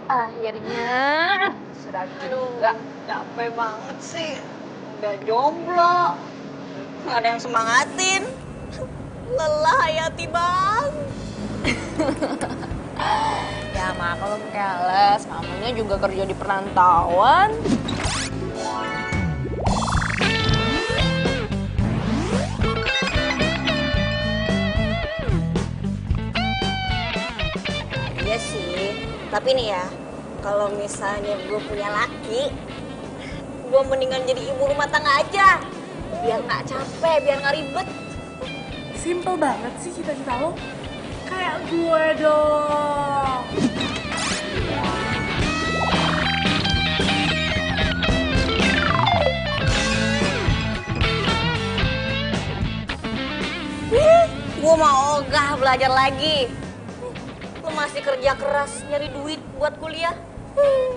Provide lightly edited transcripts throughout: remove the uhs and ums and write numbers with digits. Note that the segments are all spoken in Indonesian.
Akhirnya sudah juga. Capek banget sih. Udah jomblo. Nggak ada yang semangatin. Lelah Hayati bang. Ya mak, kalau keles, mamanya juga kerja di perantauan. Iya sih, tapi nih ya, kalau misalnya gue punya laki, gue mendingan jadi ibu rumah tangga aja. Biar nggak capek, biar nggak ribet. Simple banget sih cita-cita lo. Kayak gue dong. Gue mau ogah belajar lagi. Lo masih kerja keras nyari duit buat kuliah.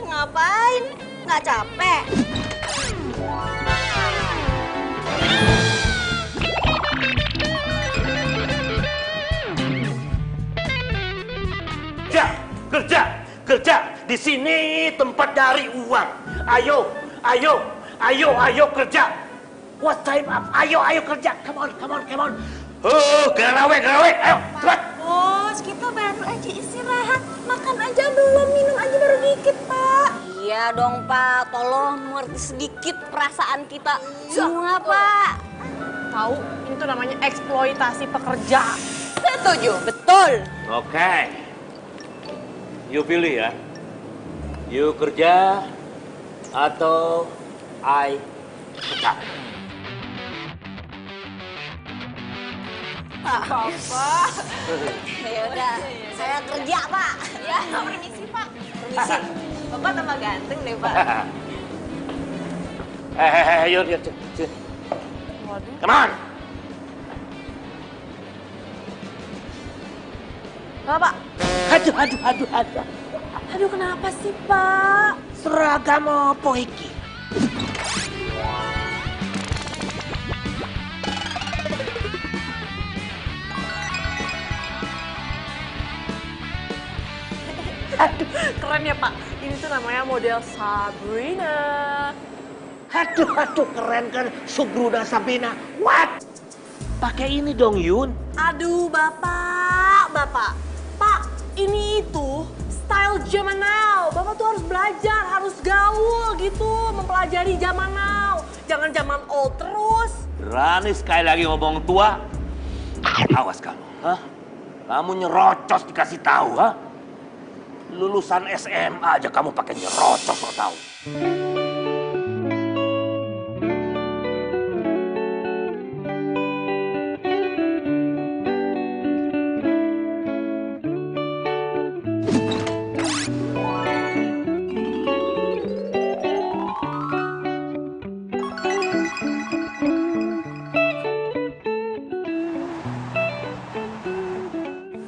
Ngapain? Nggak capek? Kerja. Di sini tempat cari uang. Ayo kerja. What time up? Ayo kerja. Come on. Oh, garawe. Ayo, cepat. Bos, kita baru aja istirahat. Makan aja belum, minum aja baru dikit, Pak. Iya dong Pak, tolong mengerti sedikit perasaan kita semua Pak. Tahu, itu namanya eksploitasi pekerja. Setuju, betul. Oke. You pilih ya. You kerja atau I pecat. Papa. Ya udah, saya kerja Pak. Ya, permisi Pak. Permisi. Bapak tambah ganteng deh Pak. Yuk. Waduh. Come on. Bapak. Aduh. Aduh, kenapa sih Pak? Seragam apa iki? Aduh, keren ya Pak. Ini tuh namanya model Sabrina. Aduh, keren kan Subruna Sabina. What? Pakai ini dong, Yun. Aduh, Bapak. Pak, ini itu style zaman now. Bapak tuh harus belajar, harus gaul gitu, mempelajari zaman now. Jangan zaman old terus. Berani sekali lagi ngomong tua. Awas kamu, hah? Kamu nyerocos dikasih tahu, hah? Lulusan SMA aja kamu pakai nyerocos, kok tahu?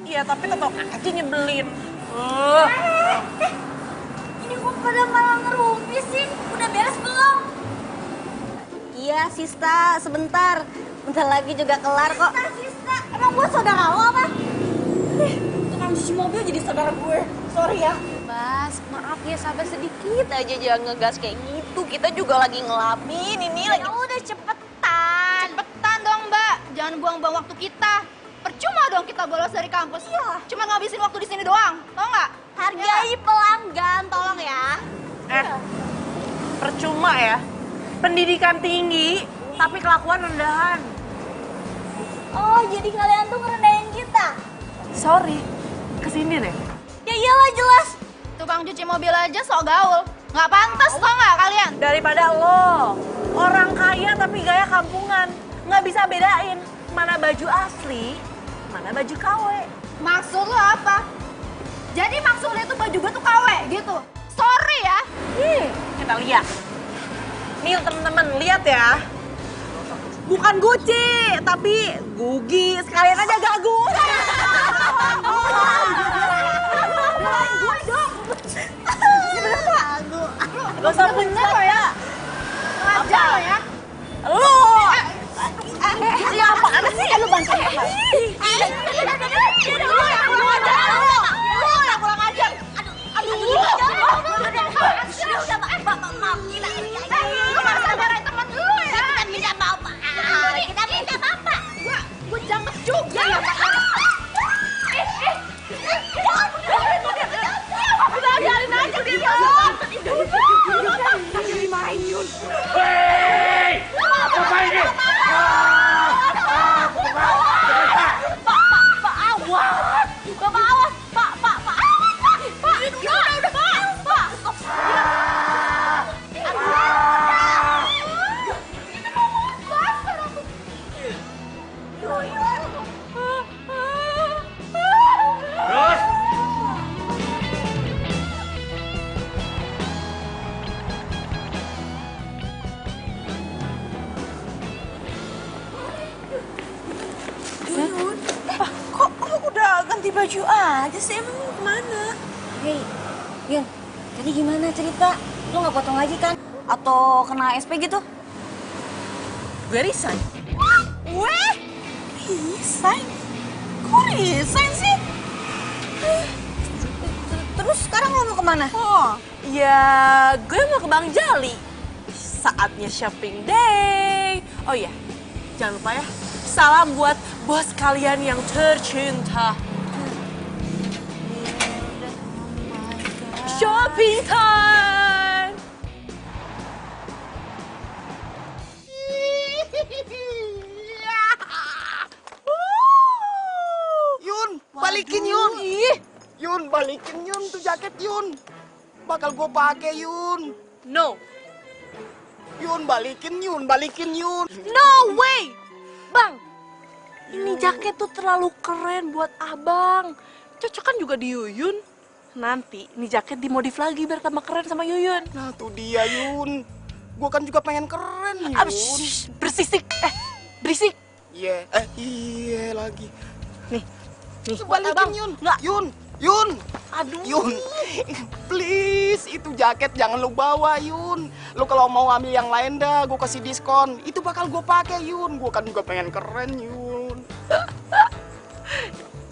Iya, tapi tetap aja nyebelin. Ini kok pada malah ngerumpi sih? Udah beres belum? Iya, Sista, sebentar. Bentar lagi juga kelar kok. Sista, emang gue saudara lo apa? Tukang cuci mobil jadi saudara gue. Sorry ya. Bas, maaf ya, sabar sedikit aja, jangan ngegas kayak gitu. Kita juga lagi ngelamin ini lagi. Ya udah cepetan. Cepetan dong Mbak, jangan buang-buang waktu kita. Percuma dong kita bolos dari kampus. Iya. Cuma ngabisin waktu di sini doang, tau nggak? Hargai pelanggan, tolong ya. Percuma ya. Pendidikan tinggi, tapi kelakuan rendahan. Oh, jadi kalian tuh ngerendahin kita? Sorry, kesini deh. Ya iyalah jelas. Tukang cuci mobil aja sok gaul. Nggak pantas tau nggak kalian? Daripada lo, orang kaya tapi gaya kampungan. Nggak bisa bedain mana baju asli, mana baju KW. Maksud lo apa? Jadi maksudnya tuh baju gue tuh KW gitu? Sorry ya. Kita lihat. Nih temen-temen, lihat ya. Bukan Gucci, tapi Gugi. Sekalian aja gagu. Gak usah bener lo ya. Aja lo ya. Lo. Ya apaan sih? Lu bantu ya. Lu yang kurang ajar. Aduh. udah, maaf, gila. Lu masa marahin temen lu ya? Kita minta maaf, Pak. Kita minta maaf, Pak. Gue jangkep juga ya, Pak. Udah, biarin aja dia. Lagi dimarahin Yun. Hei! Apa ini? Pak, awas. Bapak awas. Pak, awas, Pak. Pak, udah. Pak. Terus? Kok lu udah ganti baju aja sih? Emang lu kemana? Hei, Yun, tadi gimana cerita? Lu nggak potong lagi kan? Atau kena SP gitu? Gue resign. Weh? Resign? Kok resign sih? Terus sekarang lu mau kemana? Oh, ya gue mau ke Bang Jali. Saatnya shopping day. Oh iya, jangan lupa ya. Salam buat bos kalian yang tercinta. Shopping time! Yun, balikin Yun. Yun, balikin Yun tuh jaket Yun. Bakal gue pakai Yun. No, Yun, balikin Yun, balikin Yun. no way! Bang, ini jaket tuh terlalu keren buat abang. Cocok kan juga di Yuyun. Nanti ini jaket dimodif lagi biar tambah keren sama Yuyun. Nah tuh dia Yun. Gue kan juga pengen keren Yun. Bersisik, berisik. Iya, iya lagi. Nih, buat Balikin abang. Yun. Nggak. Yun. Aduh. Yun, please itu jaket jangan lu bawa Yun. Lu kalau mau ambil yang lain dah, gue kasih diskon. Itu bakal gue pakai Yun. Gue kan juga pengen keren Yun.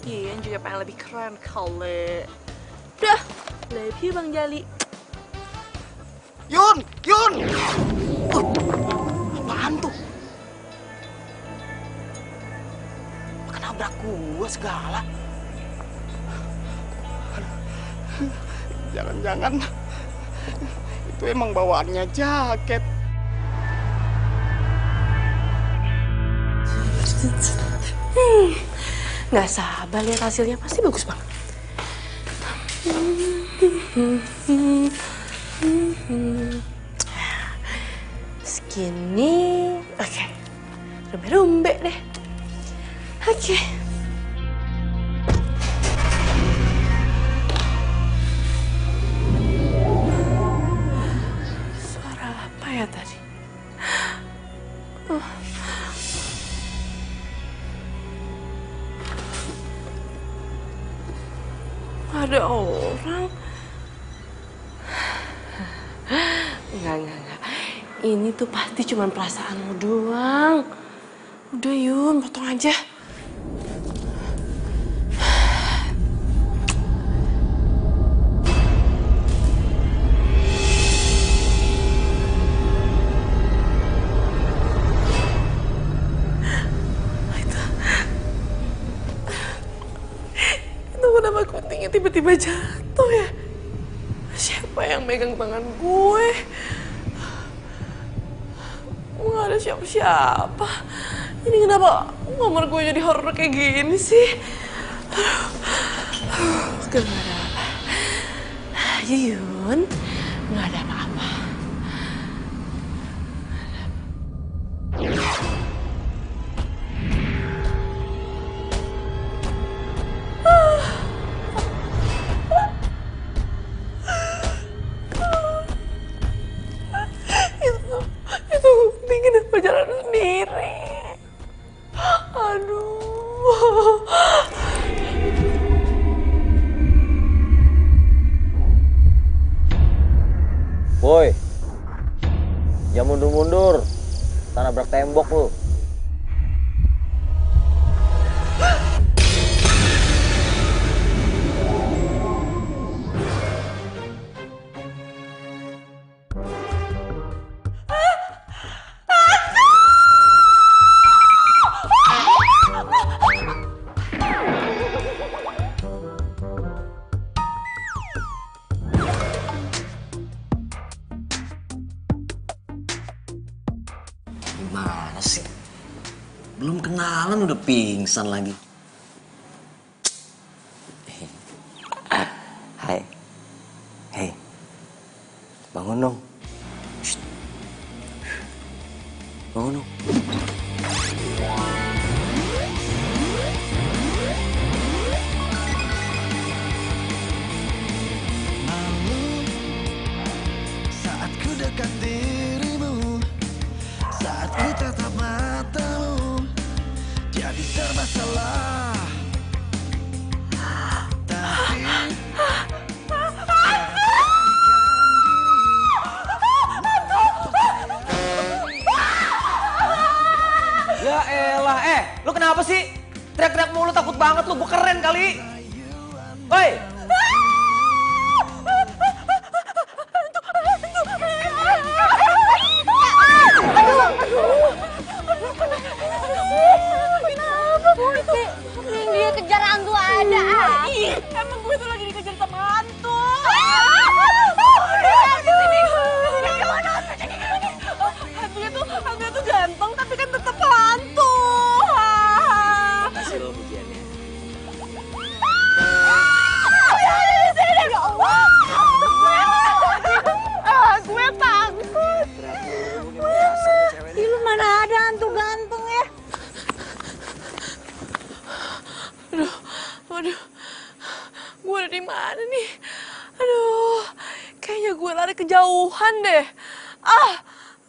Iya, juga pengen lebih keren kali. Udah, love you Bang Jali. Yun. Apaan tuh? Makan nabrak gua segala. Jangan-jangan itu emang bawaannya jaket. Nggak sabar lihat hasilnya, pasti bagus banget. Segini, oke. Rumbe-rumbe deh. Oke. Suara apa ya tadi? Ada orang. Enggak. Ini tuh pasti cuma perasaanmu doang. Udah Yun, potong aja. Itu kenapa guntingnya tiba-tiba jatuh ya? Siapa yang megang tangan gue? Nggak ada siapa-siapa. Ini kenapa kamar gue jadi horor kayak gini sih? Gak ada apa. Yun, nggak ada apa-apa. Itu gunting kenapa jalan sendiri? Aduh. Woi, jangan mundur-mundur, tak nabrak tembok lu. Gimana sih? Belum kenalan udah pingsan lagi. Hai. Hei. Bangun dong. Shh. Bangun dong. Saat ku dekat dirimu, saat ku tatap matamu, jadi serba salah. Tapi Ya elah, lu kenapa sih? Teriak-teriak mulu, takut banget lu, gua keren kali. Woi! Yang dia kejar hantu ada. Emang gue tuh lagi dikejar sama hantu. Hantunya tuh ganteng tapi kan tetap hantu. Kasih lo pujiannya. Gue takut. Ih, lu mana ada hantu ganteng ya? Aduh, gue ada di mana nih? Aduh, kayaknya gue lari kejauhan deh.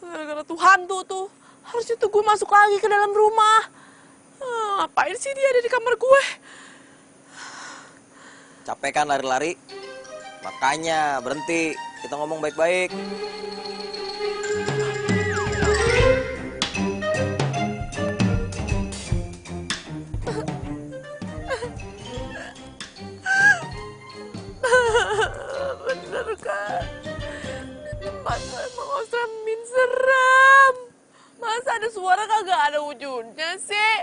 Gara-gara tuh hantu tuh. Harusnya tuh gue masuk lagi ke dalam rumah. Ngapain sih dia ada di kamar gue? Capek kan lari-lari? Makanya berhenti, kita ngomong baik-baik. Bener kan? Tempat gue emang Osramin seram. Masa ada suara kagak ada wujudnya sih?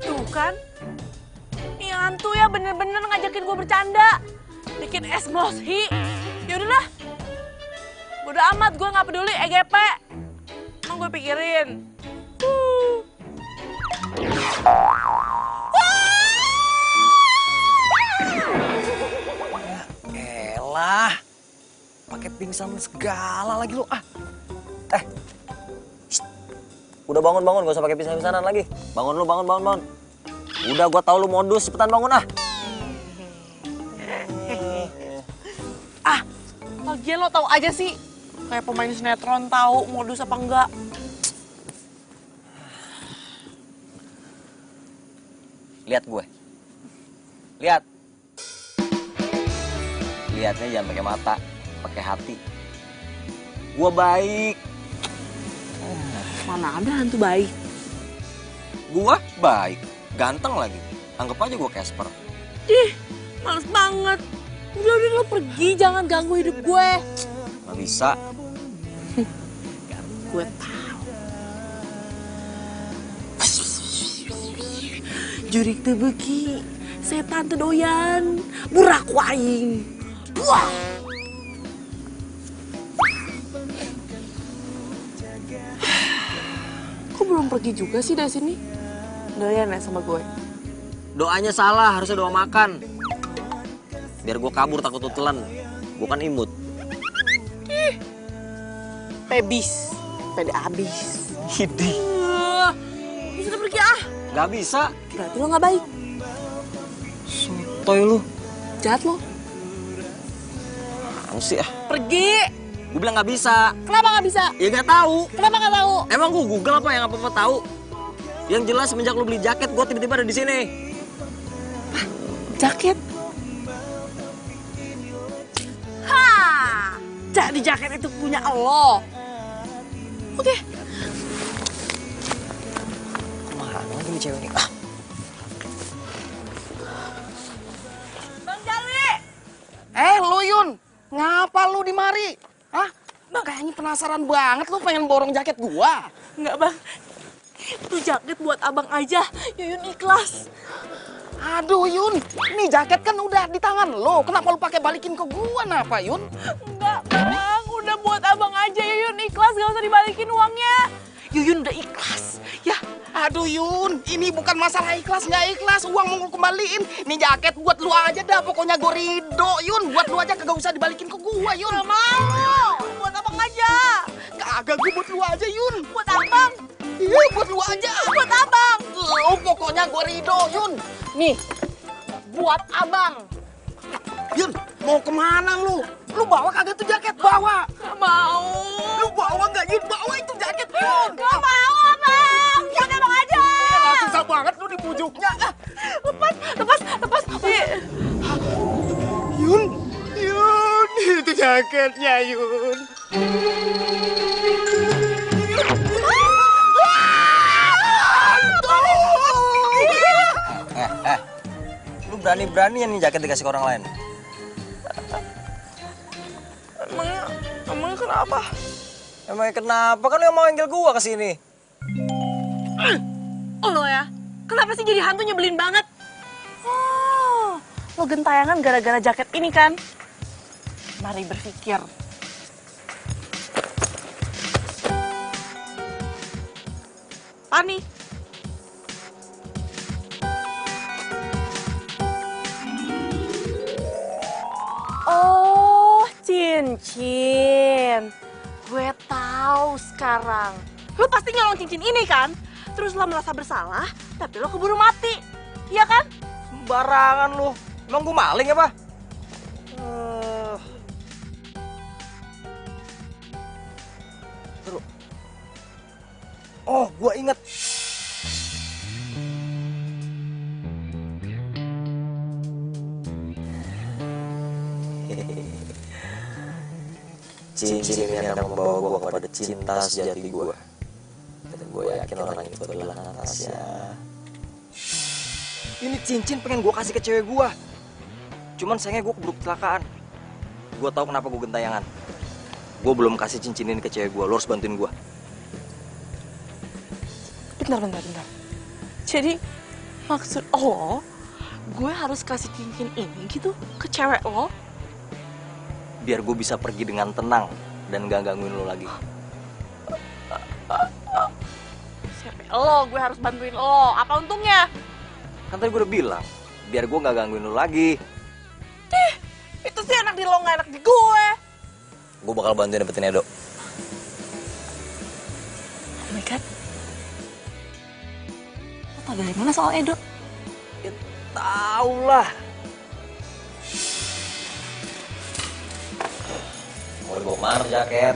Tuh kan? Nih hantu ya bener-bener ngajakin gue bercanda. Bikin emosi. Yaudahlah. Bodo amat, gue gak peduli EGP. Emang gue pikirin. Elah, pakai pingsan segala lagi lu. Shh. Udah bangun, gak usah pakai pingsan-pingsanan lagi. Bangun lu, bangun. Udah, gua tahu lu modus, cepetan bangun Lagian lo tahu aja sih. Kayak pemain sinetron tahu modus apa enggak. Lihat gue. Lihat. Lihatnya jangan pakai mata, pakai hati. Gua baik. Mana ada hantu baik. Gua baik. Ganteng lagi. Anggap aja gua Casper. Ih, males banget. Udah lo pergi, jangan ganggu hidup gue. Nggak bisa. Gue tahu. Jurik tebeki, setan teu doyan, burak waing. Wah. Kok belum pergi juga sih dari sini? Doyan ya sama gue? Doanya salah, harusnya doa makan. Biar gue kabur takut tutelan. Gue kan imut. Pebis, pede abis. Hidi. Bisa pergi ah. Gak bisa. Berarti lo gak baik. Sotoy lu. Jahat lo. Apaan sih ah? Pergi. Gue bilang gak bisa. Kenapa gak bisa? Ya gak tahu. Kenapa gak tahu? Emang gue Google apa yang apa-apa tahu? Yang jelas semenjak lu beli jaket, gue tiba-tiba ada di sini. Jaket? Ha! Jadi jaket itu punya lo. Oke. Kemana lagi nih cewek ini? Bang Jawi! Lu Yun, ngapa lu di mari? Hah? Kayaknya penasaran banget lu pengen borong jaket gua. Enggak bang, itu jaket buat abang aja. Yuyun ikhlas. Aduh Yun, ini jaket kan udah di tangan lo. Kenapa lu pakai balikin ke gua, napa Yun? Enggak bang, udah buat abang aja. Yuyun ikhlas, gak usah dibalikin uangnya. Yuyun udah ikhlas, ya. Aduh Yun, ini bukan masalah ikhlas nggak ikhlas, uang mau kembaliin. Ini jaket buat lu aja dah, pokoknya gue ridho Yun. Buat lu aja, kagak usah dibalikin ke gua Yun. Gak mau, buat abang aja. Kagak, gue buat lu aja Yun. Buat abang, Iya, buat lu aja. buat abang. Lu pokoknya gue ridho Yun. Nih, buat abang. Yun, mau kemana lu? Lu bawa kagak tuh jaket? Bawa. Gak mau. Lu bawa nggak Yun? Bawa itu jaket Yun. Gak mau abang, buat abang aja. Susah banget lu dibujuknya. Lepas. Yun, itu jaketnya Yun. Lu berani-beranian nih jaket dikasih ke orang lain. Emangnya kenapa? Emangnya kenapa? Kan lu yang mau manggil gua ke sini. Oh lo ya, kenapa sih jadi hantu nyebelin banget? Oh, lo gentayangan gara-gara jaket ini kan? Mari berpikir. Pani. Oh, cincin. Gue tahu sekarang. Lo pasti nyolong cincin ini kan? Terus lo merasa bersalah, tapi lo keburu mati. Iya kan? Sembarangan lu. Emang gua maling apa? Terus. Oh, gua inget. Cincin ini akan membawa gua kepada cinta sejati gua. Dan gue yakin orang itu adalah Natasha. Ini cincin pengen gue kasih ke cewek gue. Cuman sayangnya gue keburu kecelakaan. Gue tahu kenapa gue gentayangan. Gue belum kasih cincin ini ke cewek gue. Lo harus bantuin gue. Bentar. Jadi maksud lo, gue harus kasih cincin ini gitu ke cewek lo? Biar gue bisa pergi dengan tenang dan gak gangguin lo lagi. Lo, gue harus bantuin lo. Apa untungnya? Kan tadi gue udah bilang, biar gue gak gangguin lo lagi. Itu sih enak di lo, gak enak di gue. Gue bakal bantuin dapetin Edo. Oh my God. Lo tau dari mana soal Edo? Ya tau lah. Mau dibawa kemana jaket?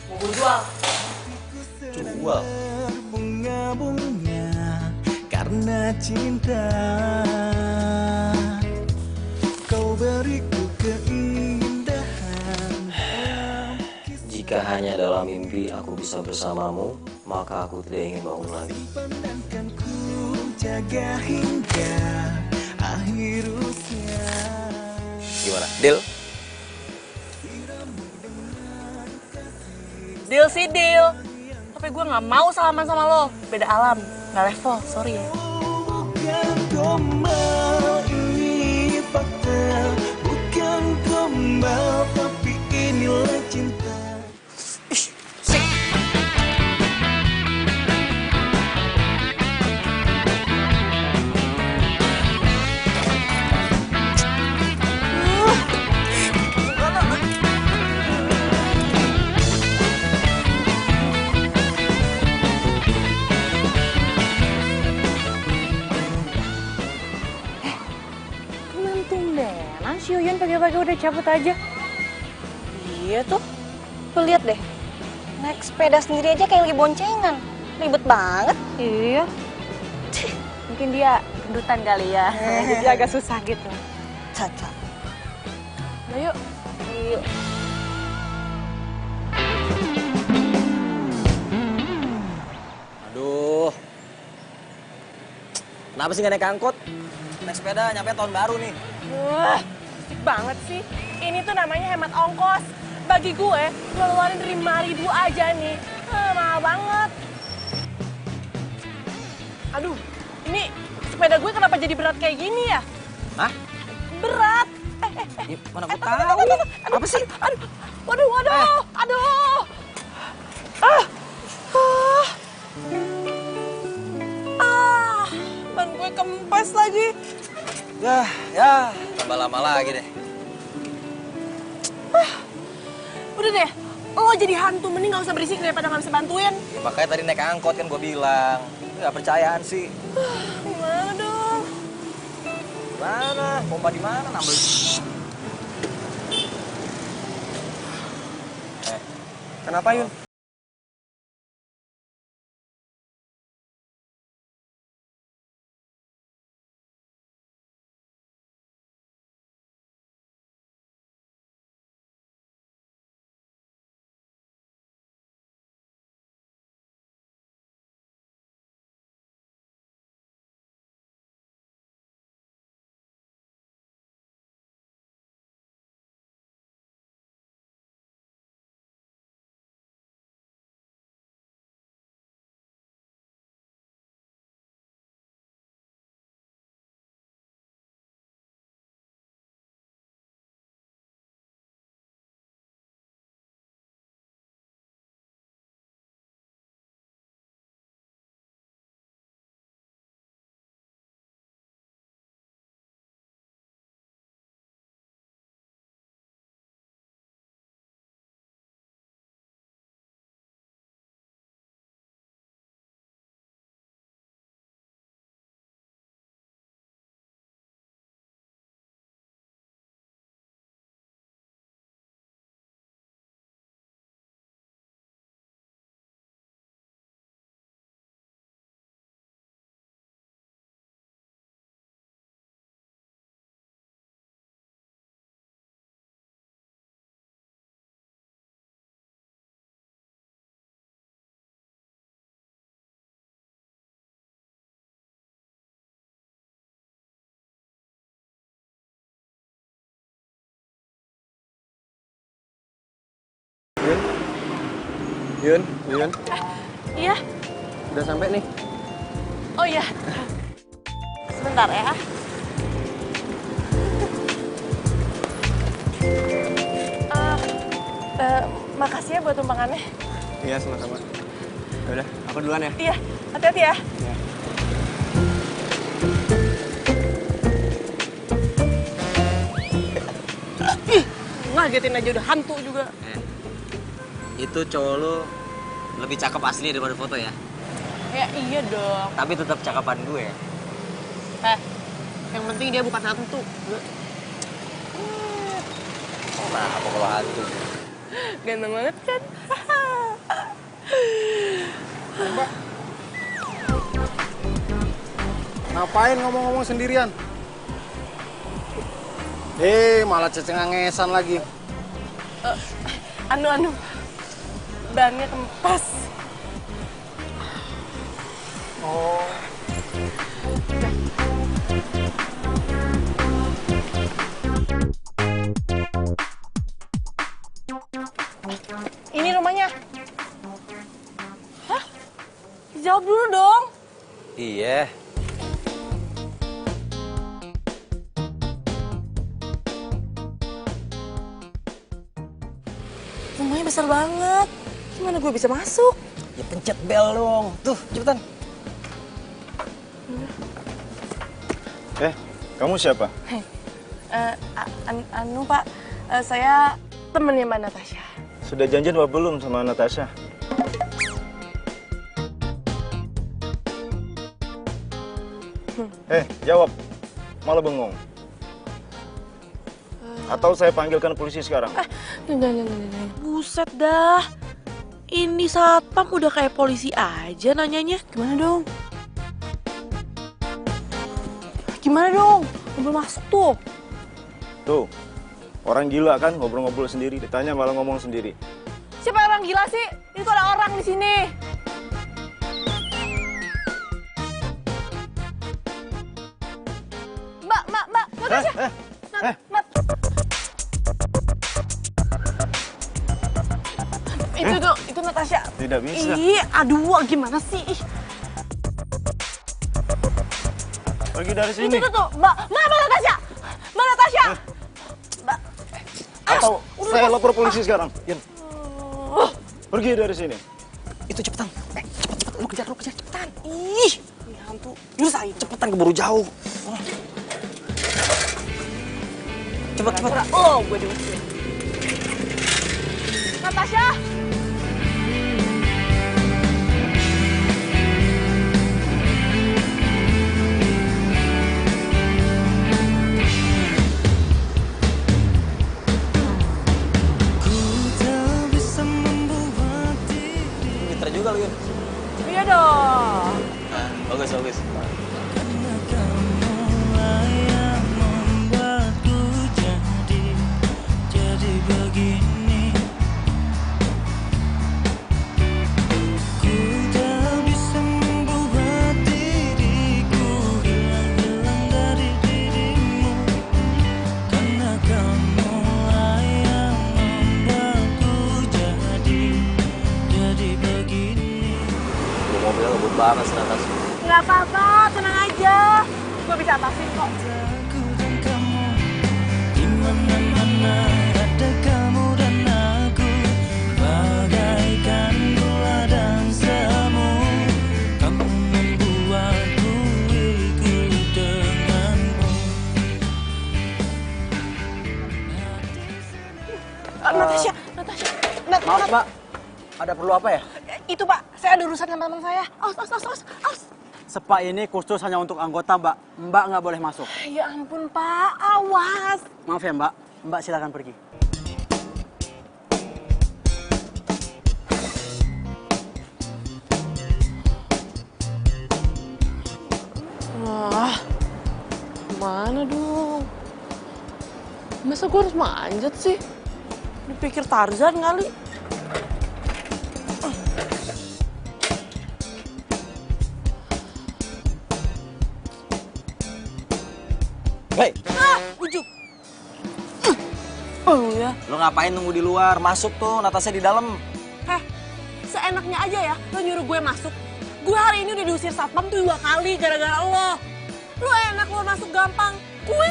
Mau gue jual. Jual. Bunga-bunga karena cinta, kau beriku keindahan. Jika hanya dalam mimpi aku bisa bersamamu, maka aku tidak ingin bangun lagi. Pandangkan ku jaga hingga akhir usia. Gimana? Deal? Deal sih deal. Tapi gue gak mau salaman sama lo. Beda alam, gak level, sorry ya. Bukan gombal, ini fakta. Bukan gombal, tapi inilah cinta. Si Yuyun pagi-pagi udah cabut aja. Iya tuh. Tuh lihat deh. Naik sepeda sendiri aja kayak lagi boncengan. Ribet banget. Iya. Mungkin dia gendutan kali ya. Jadi agak susah gitu. Caca. Nah yuk. Yuk. Aduh. Kenapa sih gak naik angkot? Naik sepeda nyampe tahun baru nih. Asik banget sih. Ini tuh namanya hemat ongkos. bagi gue, ngeluarin dari 5.000 aja nih, mahal banget. Aduh, ini sepeda gue kenapa jadi berat kayak gini ya? Hah? Berat. Ya, mana gue tahu? Apa sih? Waduh. Ban gue kempes lagi. Ya, tambah lama lagi deh. Udah deh, lo jadi hantu, mending gak usah berisik daripada gak bisa bantuin. Ya, makanya tadi naik angkot kan gue bilang. Gak percayaan sih. Gimana dong? Mana? Pompa di mana? Nambel. Kenapa Yun? Yun. Iya? Udah sampai nih. Oh iya. Sebentar ya. Makasih ya buat tumpangannya. Iya, sama-sama. Udah, aku duluan ya. Iya, hati-hati ya. Iya. Ngagetin aja udah hantu juga. Itu cowok lu lebih cakep asli daripada foto ya. Ya iya dong. Tapi tetap cakapan gue. Yang penting dia bukan hantu. Nah, apa kalau hantu? Ganteng banget kan? Mbak. Ngapain ngomong-ngomong sendirian? Malah cecengangesan lagi. Anu, bannya kempes. Oh. Ini rumahnya. Hah? Jawab dulu dong. Iya. Rumahnya besar banget. Gimana gue bisa masuk? Ya pencet bel dong. Tuh, cepetan. Kamu siapa? Anu Pak, saya temennya Mbak Natasha. Sudah janjian apa belum sama Natasha? Jawab. Malah bengong. Atau saya panggilkan polisi sekarang? Jangan. Buset dah. Ini satpam udah kayak polisi aja nanyanya. Gimana dong? Mobil masuk tuh. Tuh, orang gila kan ngobrol-ngobrol sendiri, ditanya malah ngomong sendiri. Siapa orang gila sih? Itu ada orang di sini. Mbak, Natasha. Itu Natasha. Tidak bisa. Ih, aduh, gimana sih? Ih. Pergi dari sini. Itu tuh, Mbak Natasha. Mbak Natasha. Mbak. Atau saya lapor polisi sekarang. Yan. Pergi dari sini. Itu cepetan. Cepet. Lu kejar cepetan. Ih, ini hantu. Nyusahin. Cepetan keburu jauh. Cepet. Oh, gue diusir. Natasha. Pinter juga lu, Yun. Iya dong. Nah, bagus. Mobilnya ngebut banget sih, Natasha. Nggak apa-apa, tenang aja. Gue bisa atasin kok. Natasha. Maaf, Mbak. Ada perlu apa ya? Itu, Pak. Saya ada urusan sama teman saya. Aus. Spa ini khusus hanya untuk anggota, Mbak. Mbak nggak boleh masuk. Ya ampun, Pak. Awas. Maaf ya, Mbak. Mbak silakan pergi. Wah, mana dong? Masa gue harus manjat sih? Dipikir Tarzan kali. Hei, Ujuk. Oh ya. lu ngapain nunggu di luar? Masuk tuh, Natasha di dalam. Seenaknya aja ya, lo nyuruh gue masuk. Gue hari ini udah diusir satpam tuh 2 kali gara-gara lo. Lo enak lo masuk gampang. Gue.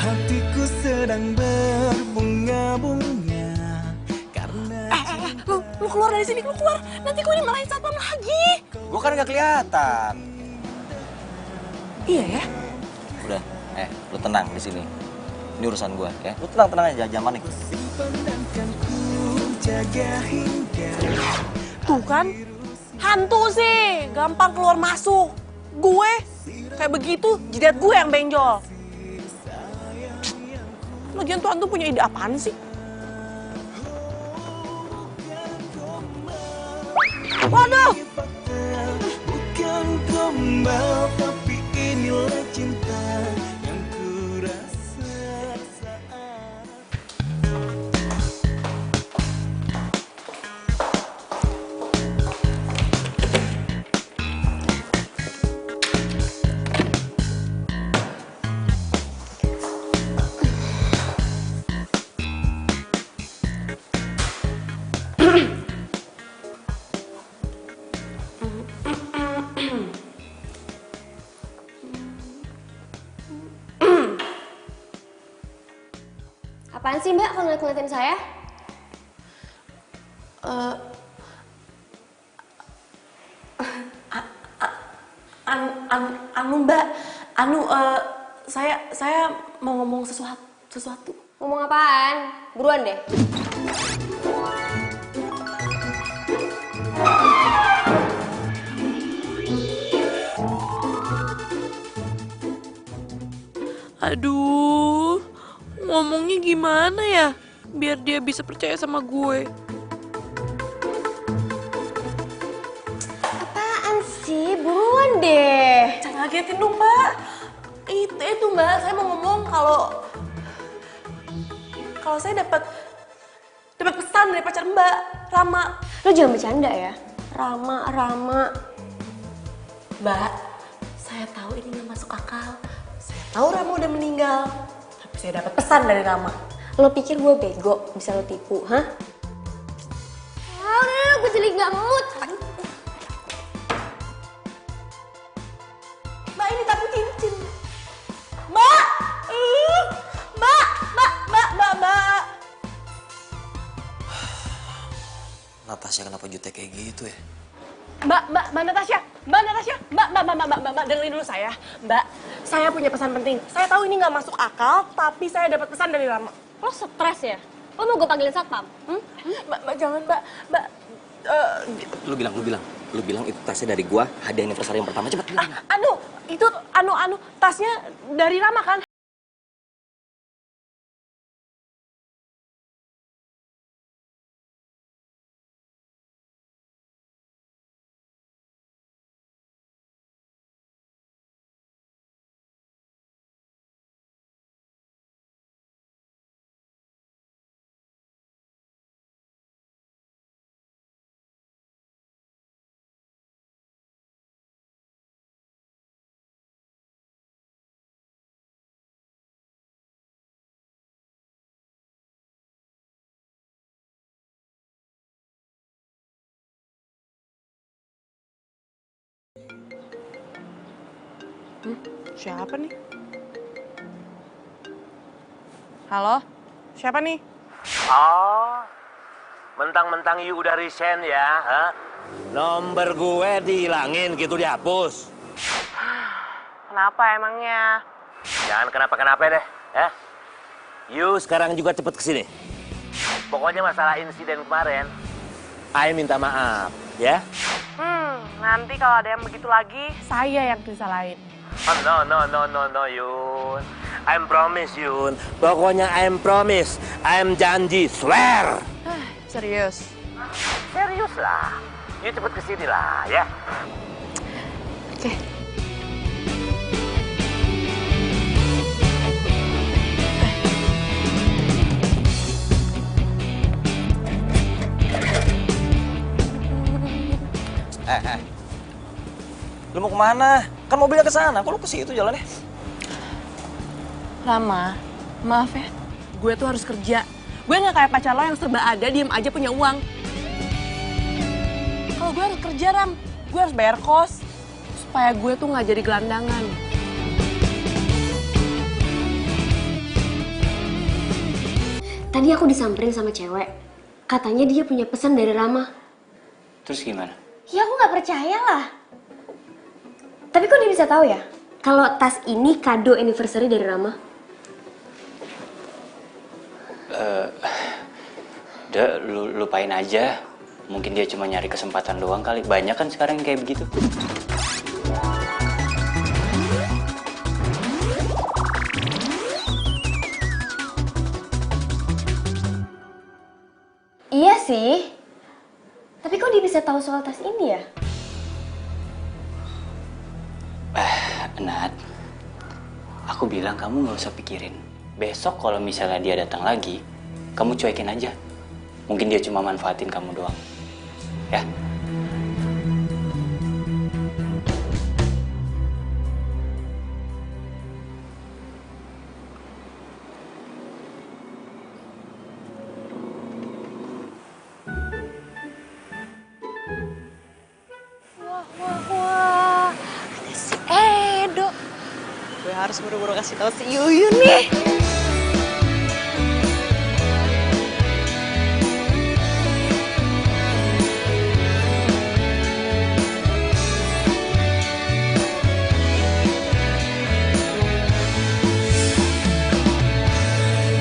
Hatiku sedang berbunga-bunga karena Lu keluar dari sini, lu keluar. Nanti gue dimarahin satpam lagi. Gua kan nggak kelihatan. Iya ya? Udah, lu tenang di sini. Ini urusan gua, ya. Lu tenang aja, zaman nih. Tuh kan, hantu sih, gampang keluar masuk. Gue kayak begitu, jidat gue yang benjol. Lagian tuh hantu punya ide apaan sih? Waduh! bukan gombal tapi inilah cinta yang ku rasa saat Apaan sih Mbak kalau ngeliatin saya? Mbak, saya mau ngomong sesuatu. Ngomong apaan? Buruan deh. Aduh, ngomongnya gimana ya? Biar dia bisa percaya sama gue. Apaan sih? Buruan deh. Jangan ngagetin dong, Mbak. Itu Mbak, saya mau ngomong kalau saya dapat pesan dari pacar Mbak, Rama. Lo jangan bercanda ya. Rama. Mbak, saya tahu ini nggak masuk akal. Saya tahu Rama udah meninggal, tapi saya dapat pesan dari Rama. Lo pikir gue bego bisa lo tipu, hah? Ah, udah, gue jadi gak mood. Mbak, ini tabu cincin. Mbak! Mbak! Natasha kenapa jutek kayak gitu ya? Mbak Natasha, dengerin dulu saya. Mbak, saya punya pesan penting. Saya tahu ini nggak masuk akal, tapi saya dapat pesan dari Rama. Lo stres ya? Lo mau gue panggilin satpam? Mbak, jangan Mbak. Lu bilang itu tasnya dari gua, hadiah anniversary yang pertama, cepet bilang. Itu tasnya dari Rama kan? Siapa nih? Halo? Siapa nih? Oh, mentang-mentang you udah resign ya, ha? Nomor gue dihilangin gitu, dihapus. Kenapa emangnya? Jangan kenapa-kenapa deh, ya. You sekarang juga cepet kesini. Pokoknya masalah insiden kemarin, I minta maaf, ya. Nanti kalau ada yang begitu lagi, saya yang disalahin. Oh, no, Yun. I'm promise, Yun. Pokoknya I'm promise. I'm janji, swear. Serius? Serius lah. You cepet kesini lah, ya. Oke. Lu mau kemana? Kan mobilnya ke sana, kok lu ke situ jalannya? Rama, maaf ya. Gue tuh harus kerja. Gue nggak kayak pacar lo yang serba ada, diem aja punya uang. Kalau gue harus kerja, Ram. Gue harus bayar kos. Supaya gue tuh nggak jadi gelandangan. Tadi aku disamperin sama cewek. Katanya dia punya pesan dari Rama. Terus gimana? Ya aku nggak percaya lah. Tapi kok dia bisa tahu ya? Kalau tas ini kado anniversary dari Rama? Udah, lu lupain aja. Mungkin dia cuma nyari kesempatan doang kali. Banyak kan sekarang yang kayak begitu. Iya sih. Tapi kok dia bisa tahu soal tas ini ya? Nat, aku bilang kamu nggak usah pikirin. Besok kalau misalnya dia datang lagi, kamu cuekin aja. Mungkin dia cuma manfaatin kamu doang. Ya? Wah, ada si Edo. Gue harus buru-buru kasih tahu si Yuyun nih.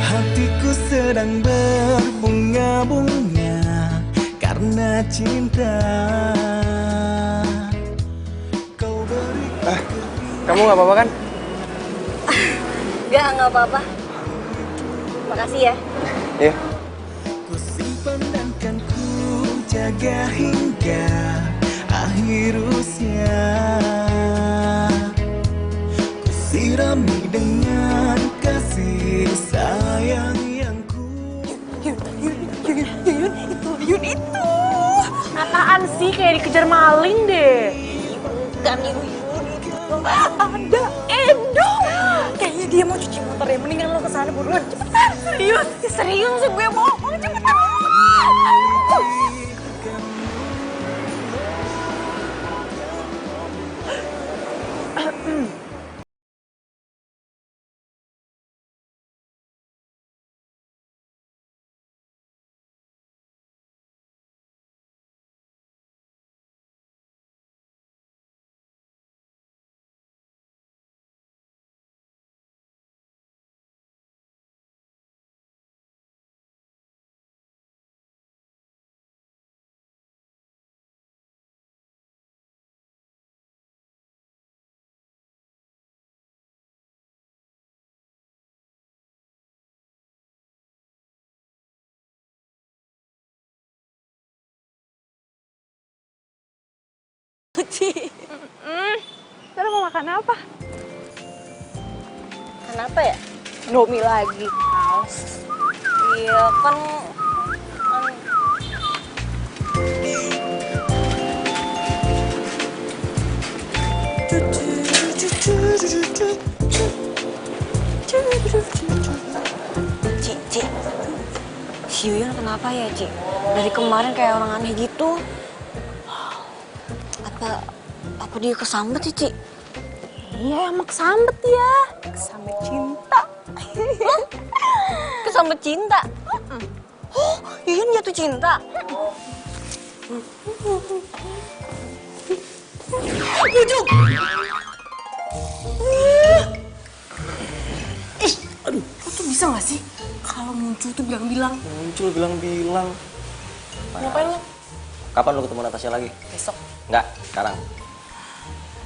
Hatiku sedang berbunga-bunga karena cinta. Kamu nggak apa-apa kan? Nggak apa-apa. Makasih ya. Iya. Ku simpan dan kan ku jaga hingga akhir usia. Ku sirami dengan kasih sayang yang ku. Yun itu. Apaan sih? Kayak dikejar maling deh. Bukan Yuyun. Ada Edo. Kayaknya dia mau mau cuci motor ya, mendingan lo kesana buruan, cepetan. Serius? Ya, serius sih gue bohong, cepetan. Ci. Terus mau makan apa? Kenapa ya? Domi lagi. Iya kan. Ci. Si Yuyun kenapa ya, Ci? Dari kemarin kayak orang aneh gitu. Apa dia kesambet sih, Ci? Iya, emang kesambet ya. Kesambet cinta. Kesambet cinta? Oh, Yuyun jatuh cinta? Bujuk! Aduh, lo tuh bisa gak sih? Kalau muncul tuh bilang-bilang. Muncul bilang-bilang. Ngapain lo? Kapan lu ketemu Natasha lagi? Besok. Enggak, sekarang.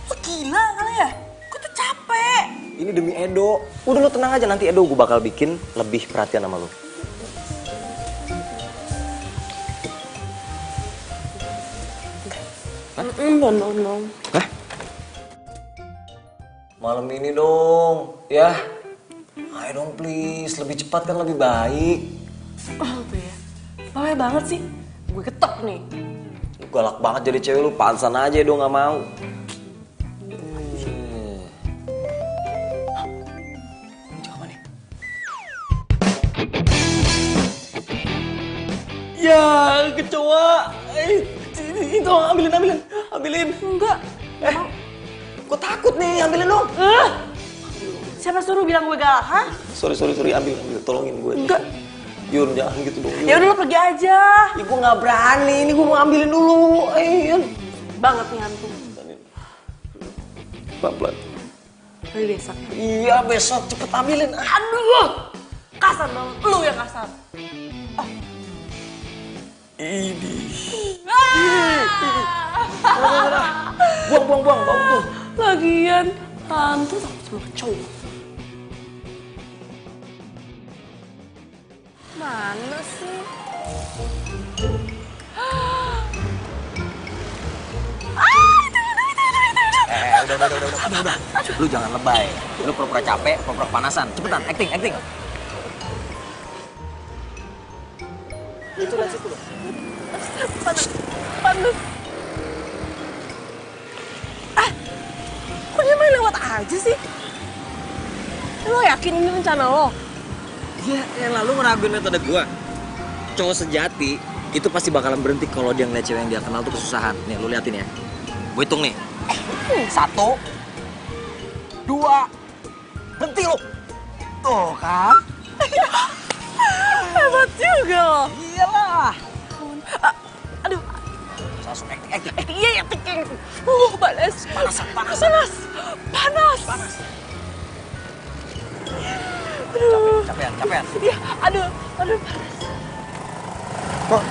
Lo gila kali ya? Gue tuh capek. Ini demi Edo. Udah lu tenang aja, nanti Edo gue bakal bikin lebih perhatian sama lu. No. Hah? Malam ini dong, ya. Ayo dong please, lebih cepat kan lebih baik. Oh tuh ya, bawel banget sih. Gue ketok nih. Lu galak banget jadi cewek lu, pansan aja dong gak mau. Ya, kecoa. Itu ambilin. Enggak. Gue takut nih, ambilin dong. Siapa suruh bilang gue galak, ha? Sorry, ambil, tolongin gue. Enggak. Yun, jangan gitu dong. Yun. Ya udah lo pergi aja. Ya gue nggak berani, ini gue mau ambilin dulu. Yun. Banget nih hantu. Pelan-pelan. Hari besok. Iya, besok cepet ambilin. Aduh, kasar banget. Lu yang kasar. Ini. Buang tuh. Lagian hantu takut sama kecoa. Mana sih? Udah. Lu jangan lebay. Lu pura-pura capek, pura-pura panasan. Cepetan, acting. Itu dari situ loh. Panas. Kok dia main lewat aja sih? Lo yakin ini rencana lo? Iya, yang lalu ngeraguin metode gua. Cowok sejati itu pasti bakalan berhenti kalau dia ngeliat cewek yang dia kenal tuh kesusahan. Nih, lu liatin ya. Gue hitung nih. 1, 2, berhenti lo. Tuh kan? Hebat juga lo. Iyalah. Aduh. Langsung acting. Iya, acting. Panas. Capean. Iya, aduh, panas. Kok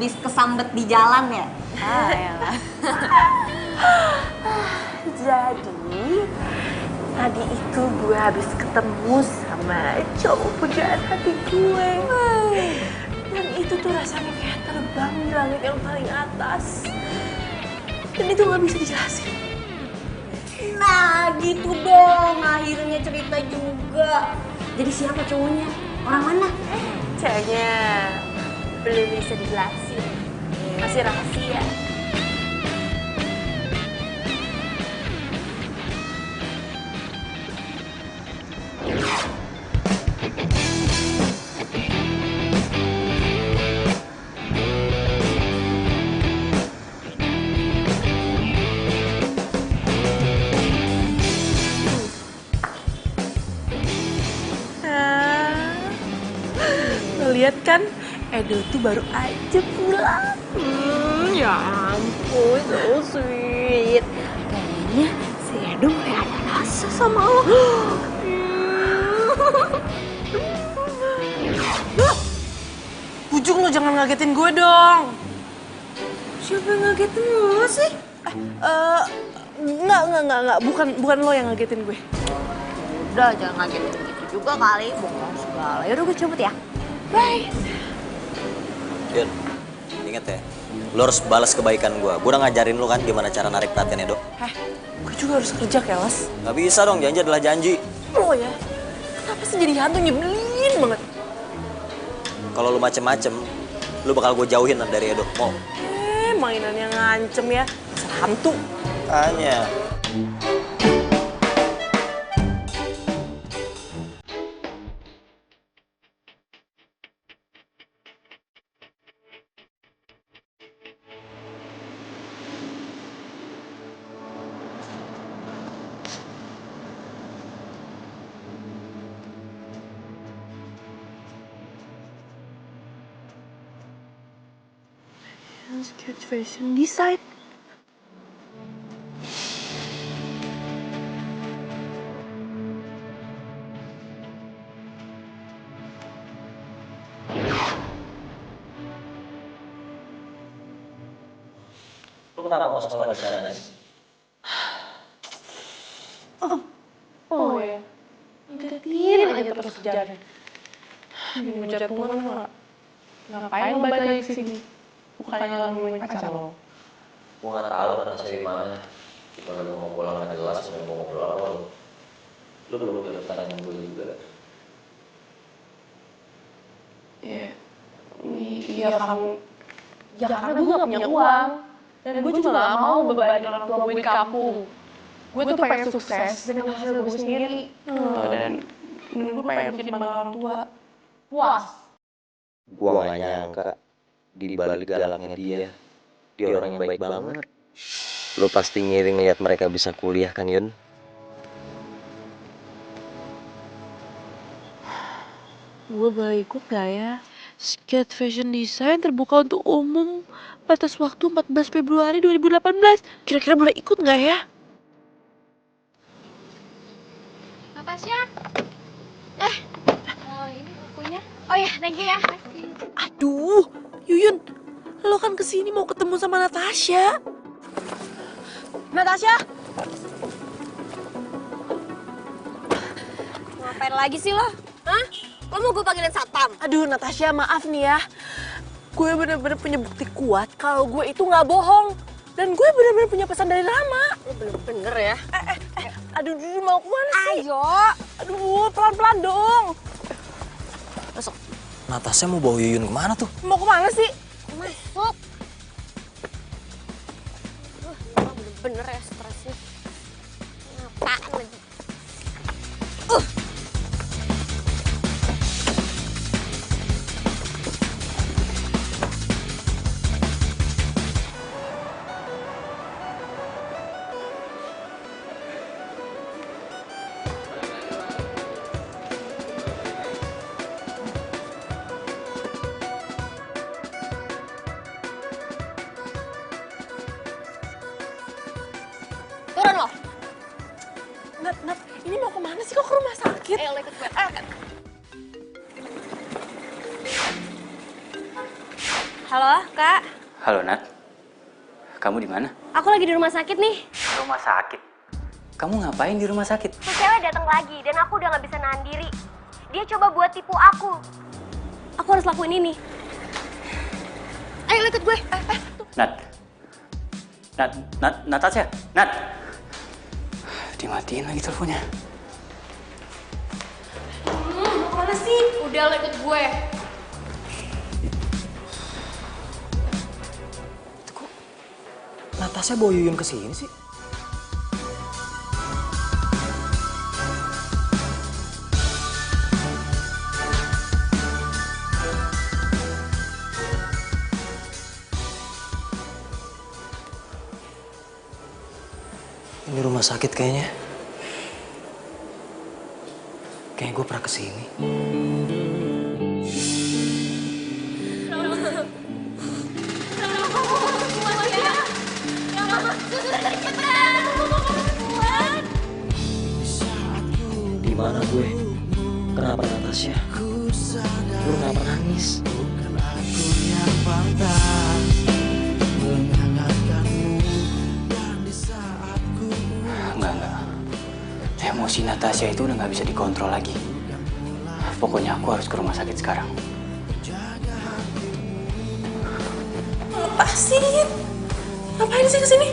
habis kesambet di jalan ya? Elah. Jadi, tadi itu gue habis ketemu sama cowok pujaan hati gue. Dan itu tuh rasanya kayak terbang di langit yang paling atas. Dan itu gak bisa dijelasin. Nah gitu dong, akhirnya cerita juga. Jadi siapa cowoknya? Orang mana? Cowoknya belum bisa dijelasin. Masih rahasia. Lihat kan, Edo tuh baru aja pulang. Ya ampun, so sweet. Kayaknya si Edo kayak ada rasa sama lo. Ujung lo jangan ngagetin gue dong. Siapa yang ngagetin lo sih? Enggak. Bukan lo yang ngagetin gue. Udah, jangan ngagetin gitu juga kali. Bohong segala. Yaudah gue cabut ya. Bye. Yun, inget ya, lo harus balas kebaikan gue. Gue udah ngajarin lo kan gimana cara narik perhatian Edo. Gue juga harus kerja, Kelas. Gak bisa dong, janji adalah janji. Lo ya, kenapa sih jadi hantu nyebelin banget? Kalau lo macem-macem, lo bakal gue jauhin dari Edo. Mau? Mainannya ngancem ya, dasar hantu. Tanya. Sketch fashion design. Lo kenapa mau sekolah di sana? Oh ya, ingetin aja terus kerjaan. Bikin jatuhan nggak? Ngapain balik lagi ke sini? Bukannya ngomongin pacar lo. Gue gak tau rasanya gimana. Gimana lo mau pulang gak jelas, mau ngobrol apa lo. Lo belum udah tanya gue juga. Iya kamu. Ya karena gue gak punya uang. Dan gue juga gak mau bebanin orang tua gue di kampung. Gue tuh pengen sukses dengan hasil gue sendiri. Dan gue pengen jadi bangga orang tua. Puas. Gue gak nyangka di balik galaknya dia orang yang baik banget. Lo pasti ngiri ngeliat mereka bisa kuliah kan, Yun? Gue boleh ikut gak ya? Skate fashion design terbuka untuk umum. Batas waktu 14 Februari 2018. Kira-kira boleh ikut gak ya? Natasha? Oh ini bukunya. Oh ya, thank you ya. Aduh, Yuyun, lo kan kesini mau ketemu sama Natasha. Natasha? Ngapain lagi sih lo? Hah? Lo mau gue panggilin satpam? Aduh, Natasha, maaf nih ya. Gue bener-bener punya bukti kuat kalau gue itu nggak bohong. Dan gue bener-bener punya pesan dari Rama. Lo bener-bener ya? Aduh, mau kemana sih? Ayo. Aduh, pelan-pelan dong. Masuk. Natasha mau bawa Yuyun kemana tuh? Mau kemana sih? Masuk. Bener-bener ya stresnya. Apaan lagi? Turun lo. Nat, ini mau kemana sih? Kok ke rumah sakit? Ayo, lo ikut gue. Halo, Kak. Halo Nat, kamu di mana? Aku lagi di rumah sakit nih. Rumah sakit? Kamu ngapain di rumah sakit? Tuh cewek datang lagi dan aku udah nggak bisa nahan diri. Dia coba buat tipu aku. Aku harus lakuin ini. Ayo ikut gue. Natasha, Nat. Dimatiin lagi teleponnya. Mau kemana sih? Udah lo ikut gue. Natasha bawa Yuyun ke sini sih? Ini rumah sakit kayaknya. Kayaknya gue pernah kesini. Di mana gue? Kenapa Natasha? Lu kenapa nangis? Enggak. Emosi Natasha itu udah nggak bisa dikontrol lagi. Pokoknya aku harus ke rumah sakit sekarang. Lepasin. Ngapain sih kesini?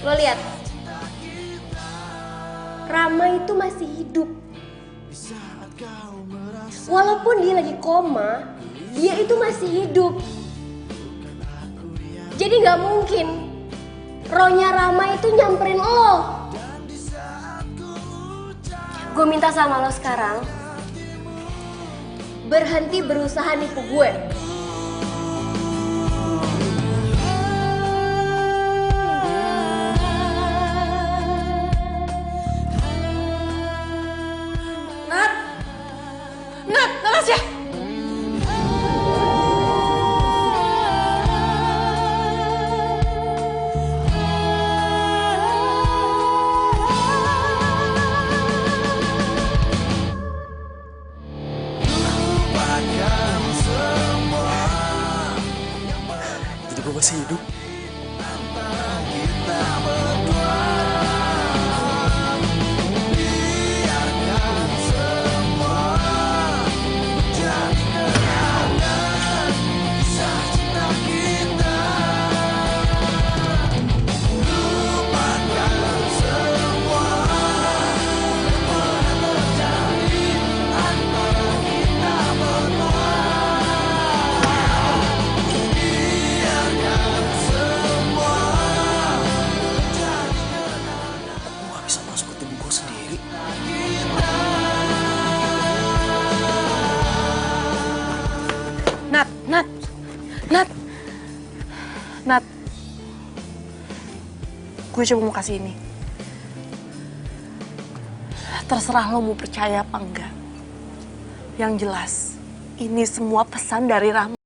Lo lihat, Rama itu masih hidup. Walaupun dia lagi koma, dia itu masih hidup. Jadi nggak mungkin rohnya Rama itu nyamperin lo. Gue minta sama lo sekarang, berhenti berusaha nipu gue. Natasha! Jadi gue masih hidup. Nat, gue cuma mau kasih ini. Terserah lo mau percaya apa enggak. Yang jelas, ini semua pesan dari Rahma.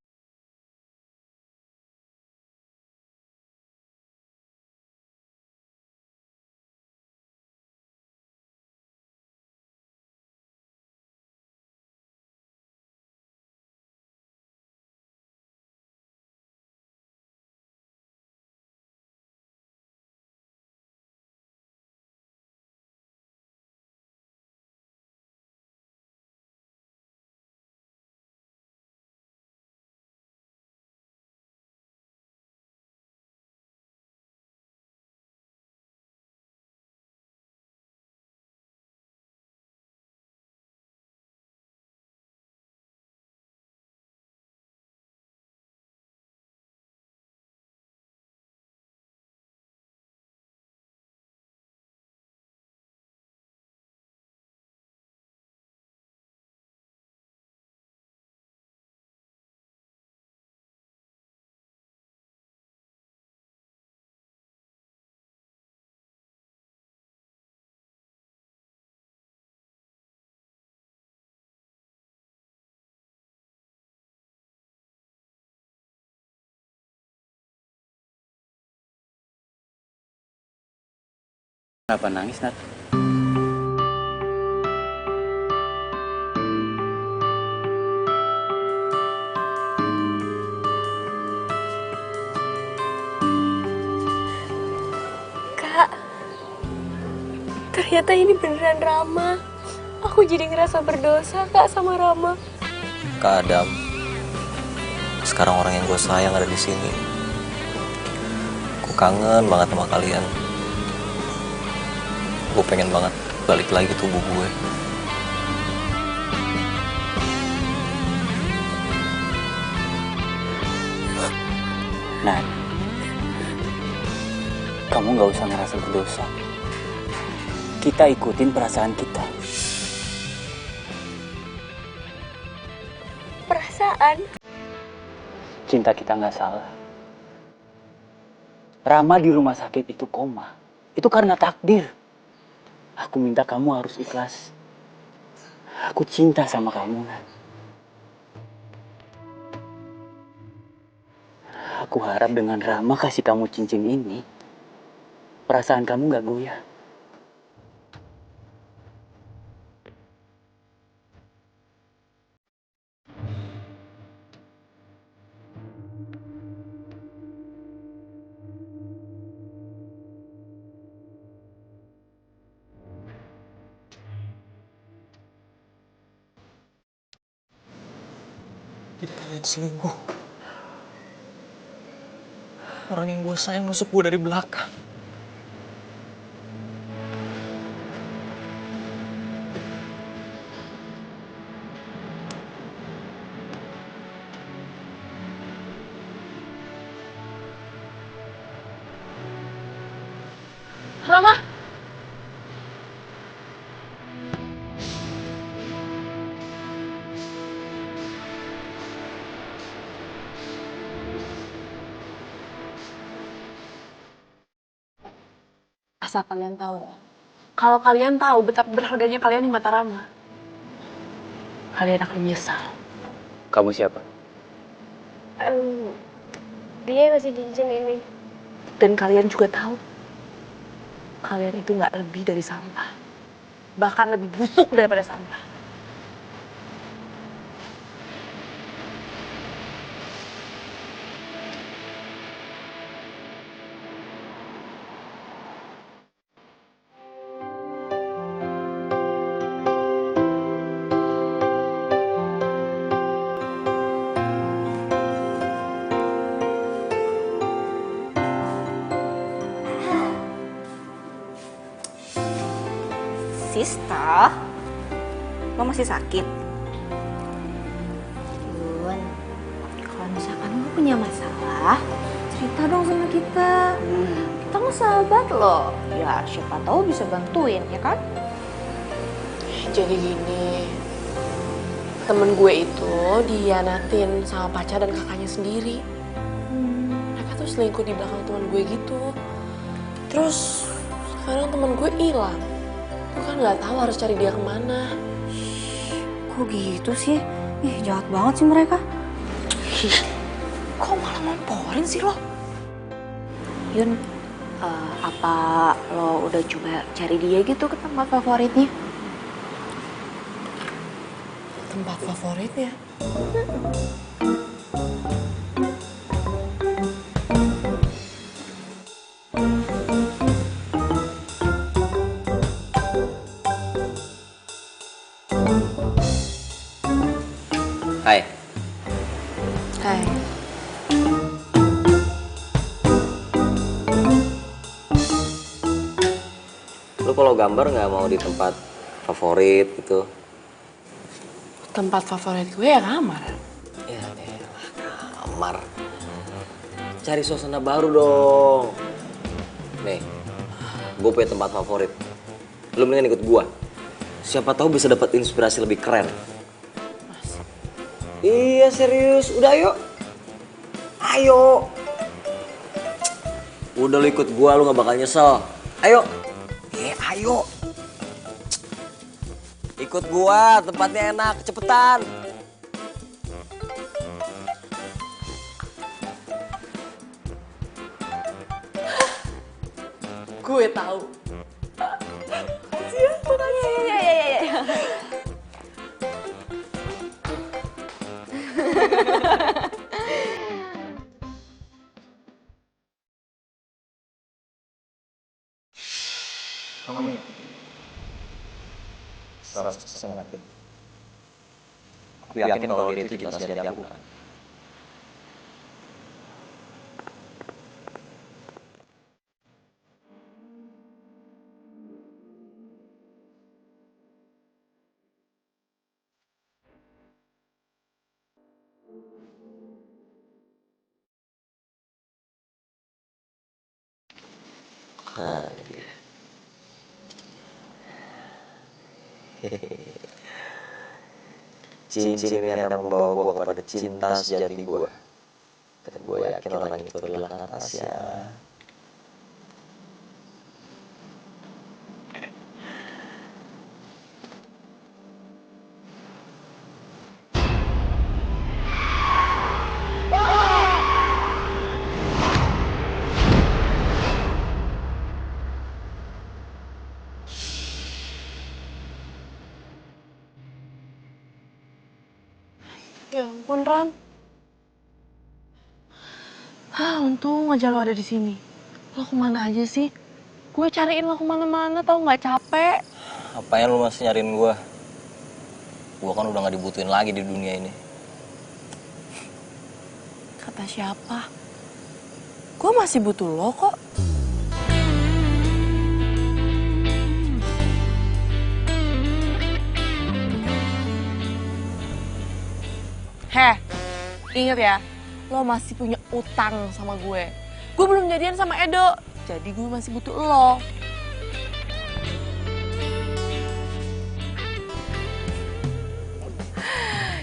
Kenapa nangis, Nat? Kak, ternyata ini beneran Rama. Aku jadi ngerasa berdosa, Kak, sama Rama. Kak Adam, sekarang orang yang gue sayang ada di sini. Gue kangen banget sama kalian. Gue pengen banget balik lagi tubuh gue. Nat, kamu nggak usah ngerasa berdosa. Kita ikutin perasaan kita. Perasaan? Cinta kita nggak salah. Rama di rumah sakit itu koma. Itu karena takdir. Aku minta kamu harus ikhlas. Aku cinta sama kamu, Nat. Aku harap dengan Rama kasih kamu cincin ini, perasaan kamu gak goyah. Jadi kalian selingkuh. Orang yang gue sayang nusuk gue dari belakang. Rama! Asal kalian tahu ya, kalau kalian tahu betapa berharganya kalian di mata Rama, kalian akan menyesal. Kamu siapa? Dia ngasih cincin ini. Dan kalian juga tahu, kalian itu nggak lebih dari sampah. Bahkan lebih busuk daripada sampah. Sista, lo masih sakit? Yun, kalau misalkan lo punya masalah, cerita dong sama kita. Kita mau sahabat loh. Ya, siapa tahu bisa bantuin, ya kan? Jadi gini, temen gue itu dihianatin sama pacar dan kakaknya sendiri. Mereka tuh selingkuh di belakang temen gue gitu. Terus sekarang temen gue hilang. Gue kan nggak tahu harus cari dia kemana. Kok gitu sih? Ih, jahat banget sih mereka. Kok malah ngomporin sih lo? Yun, apa lo udah coba cari dia gitu ke tempat favoritnya? Tempat favoritnya? Hai. Hai. Lu kalau gambar nggak mau di tempat favorit gitu? Tempat favorit gue ya kamar. Ya elah, kamar. Cari suasana baru dong. Nih, gue punya tempat favorit. Lu mendingan ikut gua. Siapa tahu bisa dapat inspirasi lebih keren. Iya serius, udah ayo. Ayo. Udah lu ikut gua, lu gak bakal nyesel. Ayo. Ayo. Ikut gua, tempatnya enak, cepetan. Gue tahu. Kamu sangat yakin? Aku yakin kalau dia itu jelas dari aku kan. Nah, dia. Cincin ini akan membawa gue kepada cinta sejati gue. Dan gue yakin orang itu adalah Natasha. Ya ampun, Ran. Untung aja lo ada di sini. Lo kemana aja sih? Gue cariin lo kemana-mana, tau nggak capek? Apanya lu masih nyariin gue? Gue kan udah gak dibutuhin lagi di dunia ini. Kata siapa? Gue masih butuh lo kok. Heh, inget ya, lo masih punya utang sama gue. Gue belum jadian sama Edo, jadi gue masih butuh lo.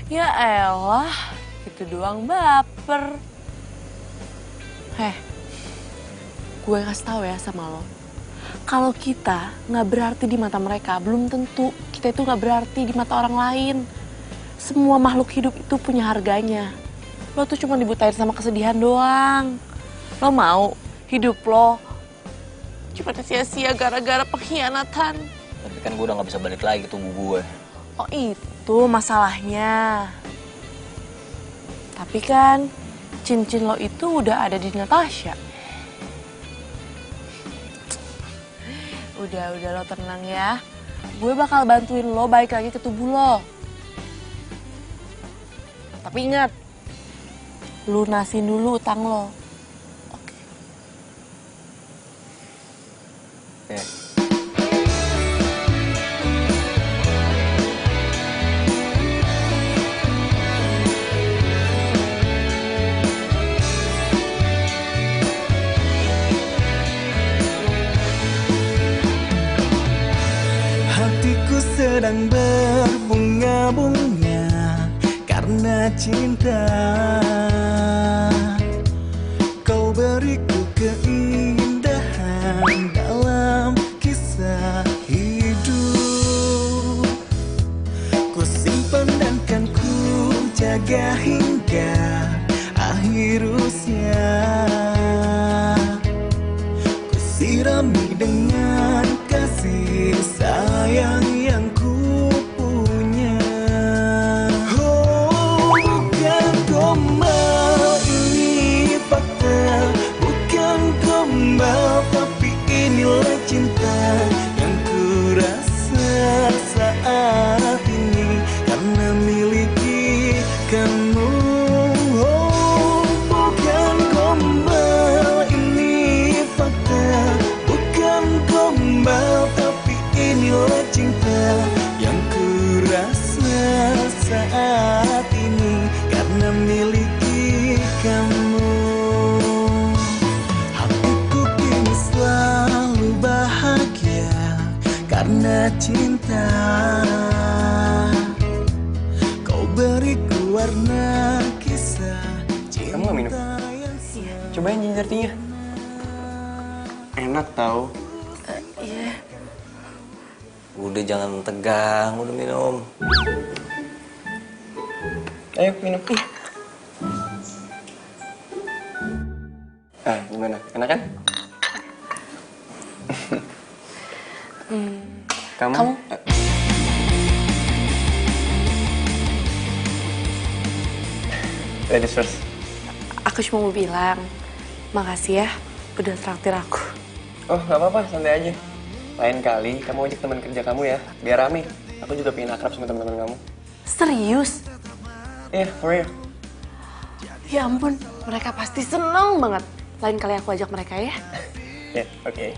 Ya elah, gitu doang baper. Heh, gue kasih tahu ya sama lo. Kalau kita nggak berarti di mata mereka, belum tentu kita itu nggak berarti di mata orang lain. Semua makhluk hidup itu punya harganya. Lo tuh cuma dibutain sama kesedihan doang. Lo mau hidup lo cuma sia-sia gara-gara pengkhianatan. Tapi kan gue udah gak bisa balik lagi ke tubuh gue. Oh itu masalahnya. Tapi kan cincin lo itu udah ada di Natasha. Udah lo tenang ya. Gue bakal bantuin lo balik lagi ke tubuh lo. Tapi ingat, lunasin dulu utang lo. Oke. Oke. Hatiku sedang berbunga-bunga karena cinta. Kau beriku keindahan dalam kisah hidup. Ku simpan dan kan ku jaga hingga akhir usia. Ku sirami dengan kasih sayang yang ku punya. Oh, bukan gombal, ini fakta. Bukan gombal, tapi inilah cinta yang ku rasa saat ini karena miliki kamu. Oh, bukan gombal, ini fakta. Bukan gombal, tapi inilah cinta yang ku rasa saat ini karena miliki kamu. Hatiku kini selalu bahagia karena cinta. Kau beriku warna kisah cinta. Kamu gak minum? Cobain ginger tea-nya. Enak tau. Iya. Udah jangan tegang, udah minum. Ayo minum. Gimana? Enak kan? Kamu? Ladies first. Aku cuma mau bilang, makasih ya udah traktir aku. Oh, nggak apa-apa, santai aja. Lain kali kamu ajak teman kerja kamu ya, biar rame. Aku juga pengen akrab sama teman-teman kamu. Serius? Iya, for real. Ya ampun, mereka pasti seneng banget. Lain kali aku ajak mereka ya. Ya, oke.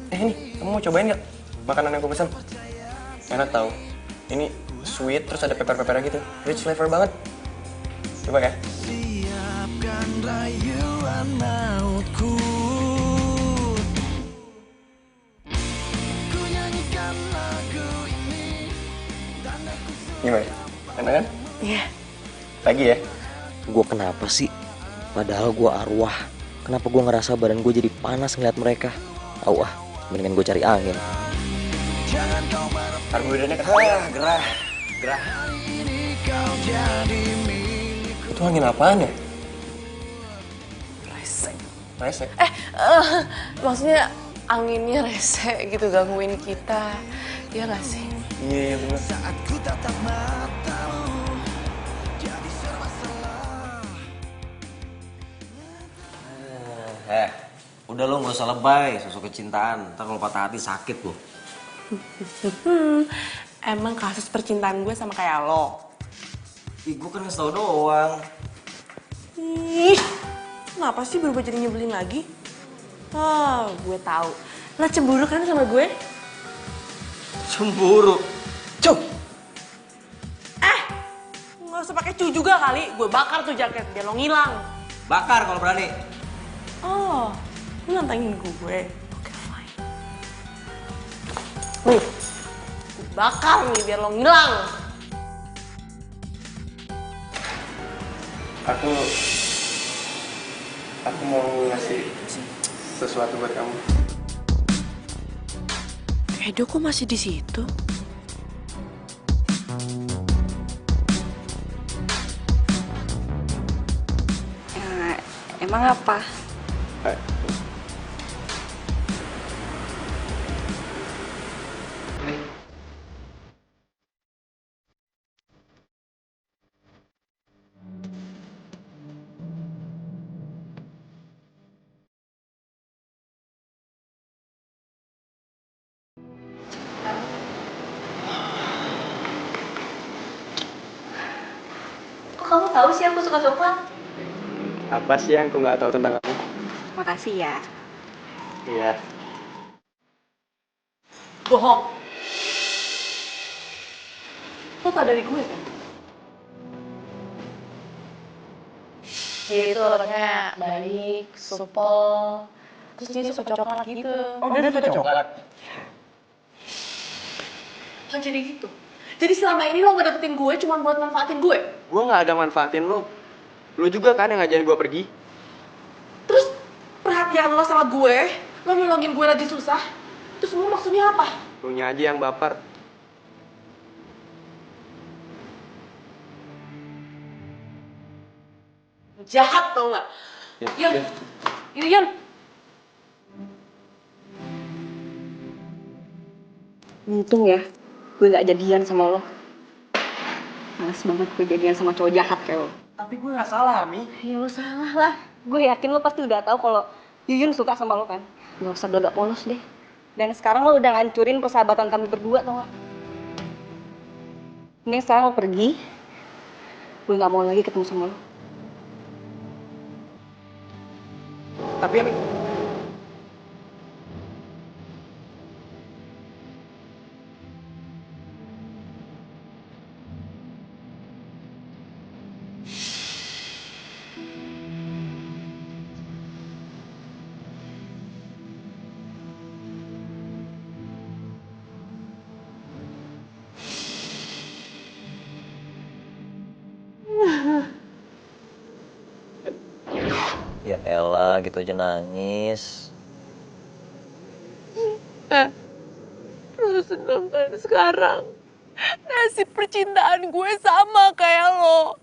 Ini, kamu mau cobain nggak makanan yang aku pesan? Enak tau. Ini sweet, terus ada pepper-peppernya gitu. Rich flavor banget. Coba ya. Siapkan rayuan mautku. Ku nyanyikan lagu ini. Gimana? Enak kan? Iya. Lagi ya? Gue kenapa sih? Padahal gue arwah. Kenapa gue ngerasa badan gue jadi panas ngeliat mereka? Tahu ah, mendingan gue cari angin. Karbohidratnya gerah. Itu angin apaan ya? Resek? Maksudnya anginnya rese gitu gangguin kita. Ya nggak sih? Iya bener. Udah lo gak usah lebay, sosok kecintaan. Ntar kalau patah hati sakit lo. Emang kasus percintaan gue sama kayak lo? Ih, gue kan ngasih tau doang. Ih, kenapa sih berubah jadi nyebelin lagi? Oh, gue tahu. Lo cemburu kan sama gue? Cemburu? Cuk! Nggak usah pakai cu juga kali. Gue bakar tuh jaket biar lo ngilang. Bakar kalau berani. Oh, lo nantangin gue. Oke, fine. Nih, gue bakar nih biar lo ngilang. Aku mau ngasih sesuatu buat kamu. Edo kok masih di situ? Emang apa? Kok kamu tahu sih aku suka coklat? Apa sih yang aku nggak tahu tentang kamu? Makasih ya. Iya. Bohong. Lo tau dari gue kan? Dia itu orangnya baik, supel, terus dia suka coklat gitu. Oh, dia suka coklat? Kan jadi gitu. Jadi selama ini lo gak deketin gue cuma buat manfaatin gue? Gue nggak ada manfaatin lo. Lo juga kan yang ngajarin gue pergi. Terus perhatian lo sama gue, lo nolongin gue lagi susah, itu semua maksudnya apa? Lo nya aja yang baper. Jahat tau gak? Yan, ini Yan. Untung ya, gue gak jadian sama lo. Males banget gue jadian sama cowok jahat kayak lo. Tapi gue nggak salah, Mi. Ya lo salah lah. Gue yakin lo pasti udah tahu kalau Yuyun suka sama lo kan. Gak usah dodok polos deh. Dan sekarang lo udah ngancurin persahabatan kami berdua tau gak? Mending sekarang lo pergi. Gue gak mau lagi ketemu sama lo. Tapi Mi. Ya elah, gitu aja nangis. Lo seneng kan sekarang? Nasib percintaan gue sama kayak lo.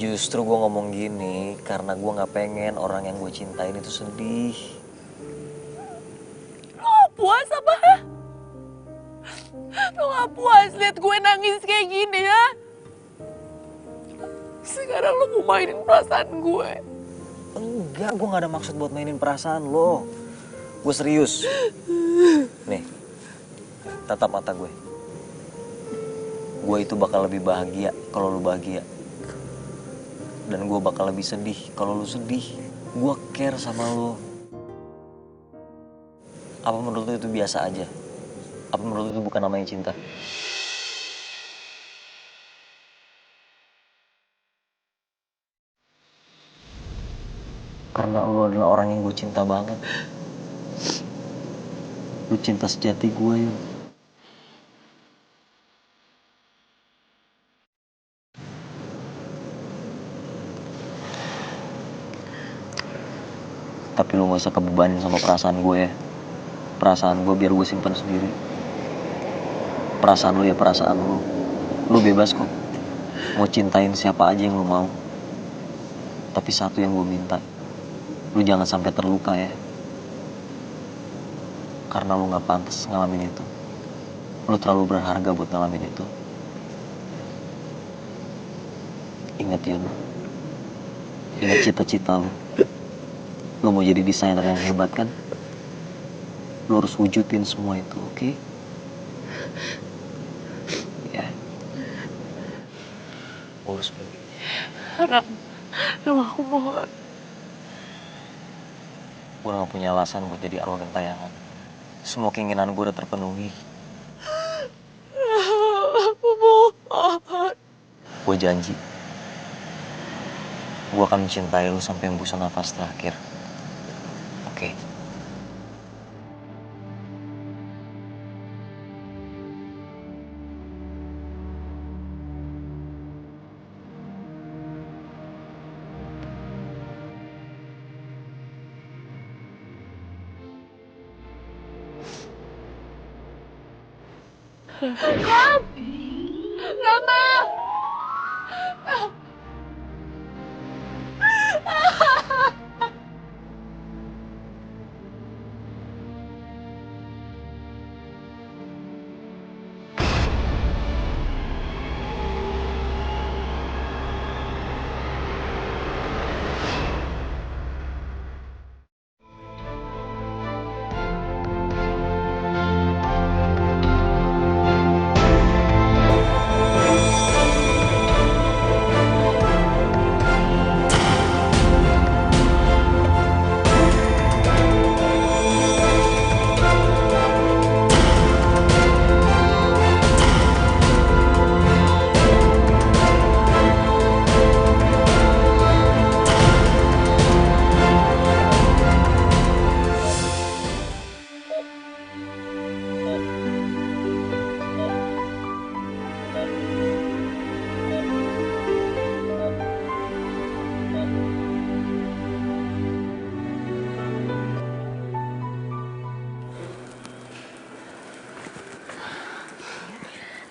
Justru gue ngomong gini karena gue gak pengen orang yang gue cintain itu sedih. Lo gak puas apa? Lo gak puas liat gue nangis kayak gini ya? Sekarang lo mau mainin perasaan gue. Enggak, gue gak ada maksud buat mainin perasaan lo. Gue serius. Nih, tatap mata gue. Gue itu bakal lebih bahagia kalau lo bahagia. Dan gue bakal lebih sedih kalau lo sedih. Gue care sama lo. Apa menurut lo itu biasa aja? Apa menurut lo itu bukan namanya cinta? Karena lo adalah orang yang gue cinta banget. Lo cinta sejati gue, Yun. Tapi lo gak usah kebebanin sama perasaan gue ya. Perasaan gue biar gue simpan sendiri. Perasaan lo ya perasaan lo. Lo bebas kok. Mau cintain siapa aja yang lo mau. Tapi satu yang gue minta. Lu jangan sampai terluka ya. Karena lu gak pantas ngalamin itu. Lu terlalu berharga buat ngalamin itu. Ingat Yun. Ingat cita-cita lu. Lu mau jadi desainer yang hebat kan? Lu harus wujudin semua itu, oke? Ya. Urus baby. Ram aku mohon. Gue gak punya alasan buat jadi arwah gentayangan. Semua keinginan gue udah terpenuhi. Aku mohon. Gue janji. Gue akan mencintai lu sampai hembusan nafas terakhir. Oke? Ram! Rama!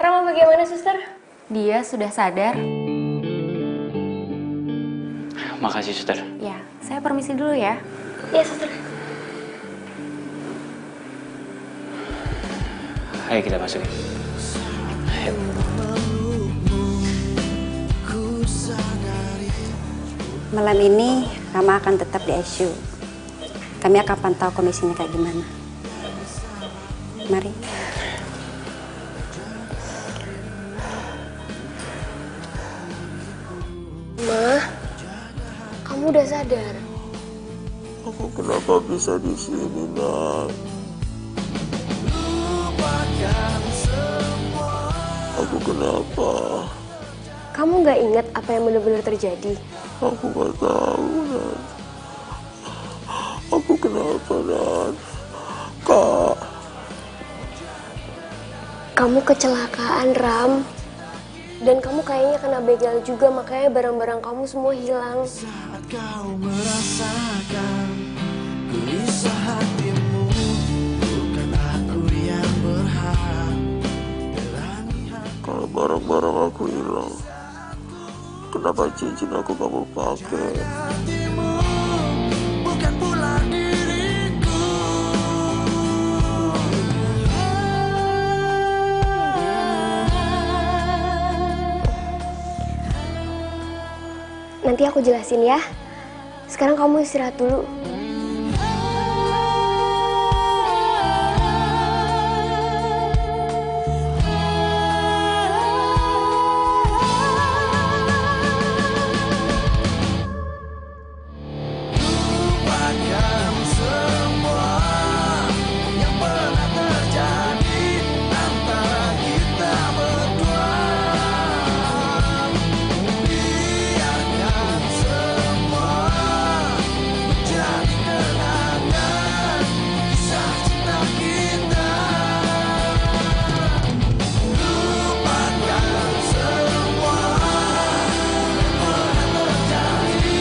Rama bagaimana, suster? Dia sudah sadar. Makasih, suster. Ya, saya permisi dulu ya. Iya, suster. Ayo kita masuk. Ayo. Malam ini Rama akan tetap di ICU. Kami akan pantau kondisinya kayak gimana. Mari. Ma, kamu udah sadar? Aku kenapa bisa di sini, Nak? Aku kenapa? Kamu nggak ingat apa yang benar-benar terjadi? Aku nggak tahu, Nak. Aku kenapa, Nak? Kak. Kamu kecelakaan, Ram. Dan kamu kayaknya kena begal juga, makanya barang-barang kamu semua hilang. Saat kau merasakan gelisah hatimu, bukan aku yang berhak. Kalau barang-barang aku hilang, kenapa cincin aku kamu pakai? Bukan pula diriku. Nanti aku jelasin ya. Sekarang kamu istirahat dulu. Lupakan semua yang pernah terjadi antara kita berdua. Biarkan semua menjadi kenangan kisah cinta kita. Lupakan semua yang pernah terjadi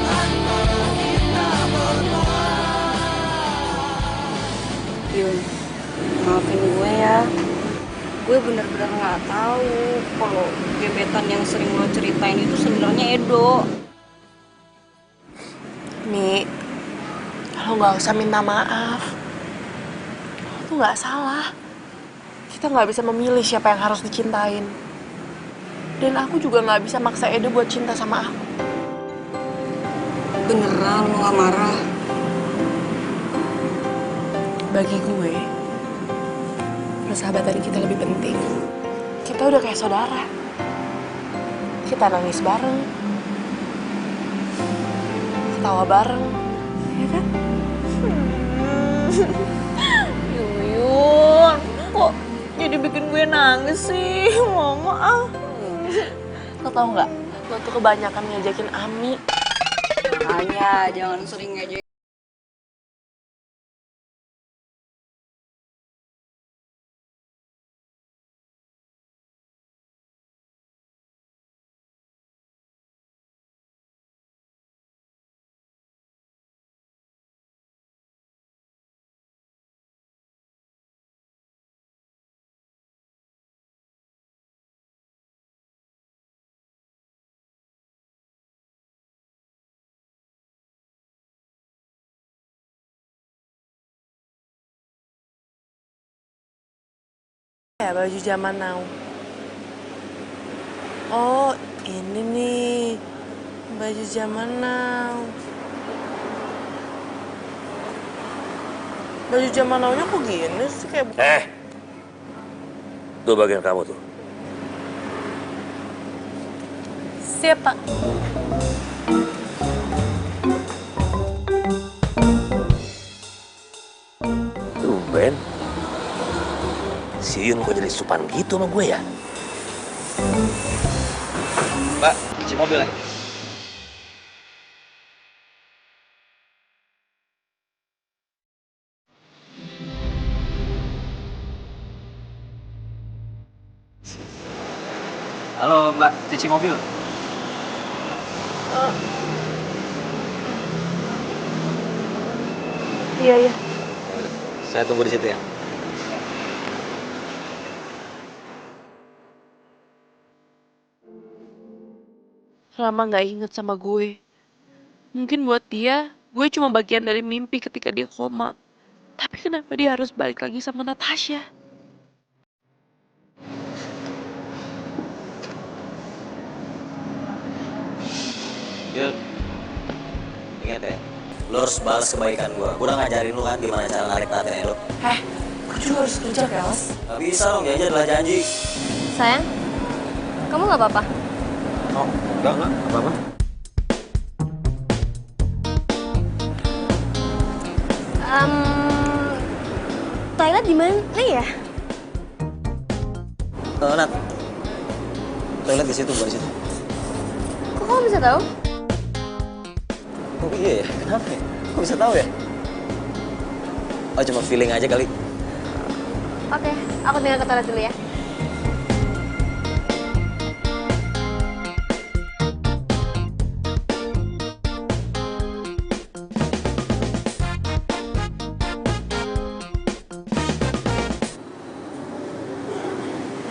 antara kita berdua. Yun, maafin gue ya. Gue bener-bener nggak tahu kalau gebetan yang sering lo ceritain itu sebenarnya Edo. Mi, lo nggak usah minta maaf. Lo tuh nggak salah. Kita nggak bisa memilih siapa yang harus dicintain. Dan aku juga nggak bisa maksa Edo buat cinta sama aku. Beneran lo nggak marah? Bagi gue, persahabatan kita lebih penting. Kita udah kayak saudara. Kita nangis bareng, ketawa bareng, ya kan? Yuyun, kok jadi bikin gue nangis sih, Mama? Lo tau nggak? Lo tuh kebanyakan ngajakin Ami. Makanya jangan sering ngejek. Ya, baju zaman now. Oh, ini nih. Baju zaman now. Baju zaman now-nya kok gini sih kayak... Tuh bagian kamu tuh. Siap, Pak. Tumben. Si Yun kok jadi supan gitu sama gue ya? Mbak, cuci mobil ya? Halo Mbak, cuci mobil. Iya, iya. Saya tunggu di situ ya. Rama nggak inget sama gue. Mungkin buat dia, gue cuma bagian dari mimpi ketika dia koma. Tapi kenapa dia harus balik lagi sama Natasha? Yun, ingat ya, lo harus balas kebaikan gue. Gue udah ngajarin lo kan gimana cara narik perhatian Edo. Gue juga harus kerja, Kelas. Gak bisa dong, janji adalah janji. Sayang, kamu nggak apa-apa? Oh, enggak, apa-apa. Toilet di mana ya? Nat, toilet di situ, bukan di situ. Kok kamu bisa tahu? Oh iya ya, kenapa ya? Kok bisa tahu ya? Oh cuma feeling aja kali. Oke, aku tinggal ke toilet dulu ya.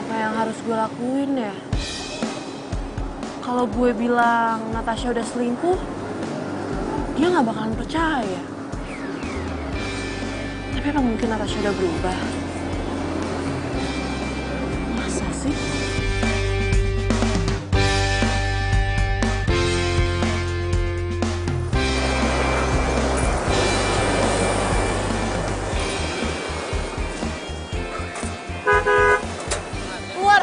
Apa yang harus gue lakuin ya? Kalau gue bilang Natasha udah selingkuh, dia nggak bakalan percaya. Tapi apa mungkin Natasha udah berubah? Masa sih? Keluar.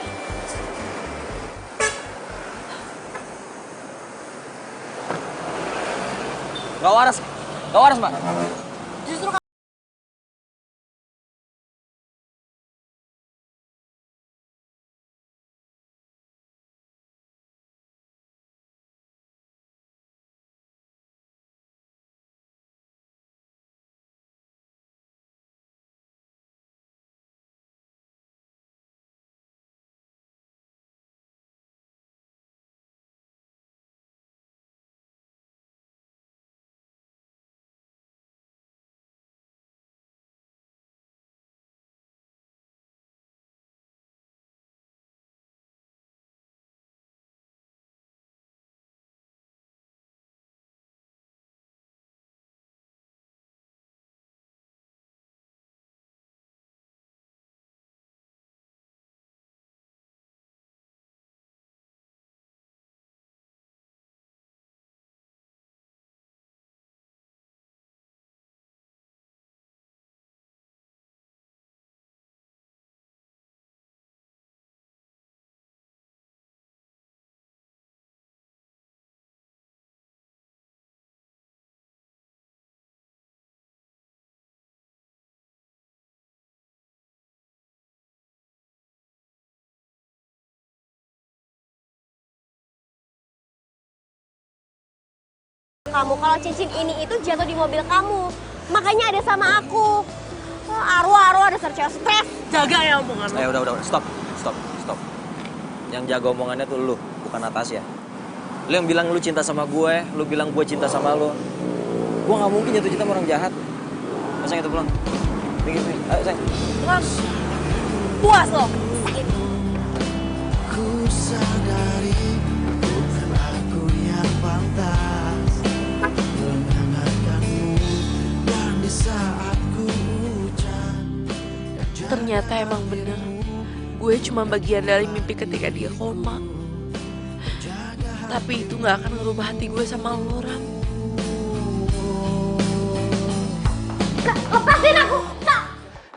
Gak waras Mbak. Justru kamu kalau cincin ini itu jatuh di mobil kamu. Makanya ada sama aku. Arwah dasar cewek stres. Jaga ya omongan lo. Udah. Stop. Yang jaga omongannya tuh lu, bukan Natasha. Lu yang bilang lu cinta sama gue, lu bilang gue cinta sama lu. Gue gak mungkin jatuh cinta sama orang jahat. Sayang itu pulang. Pergi. Ayo sayang. Pulang. Puas lo. Ku sadari bukan aku yang pantas menghangatkanmu, dan di saat ku hujan. Ternyata emang bener. Gue cuma bagian dari mimpi ketika dia koma. Tapi itu gak akan ngerubah hati gue sama lo, Ram. Kak, lepasin aku! Kak!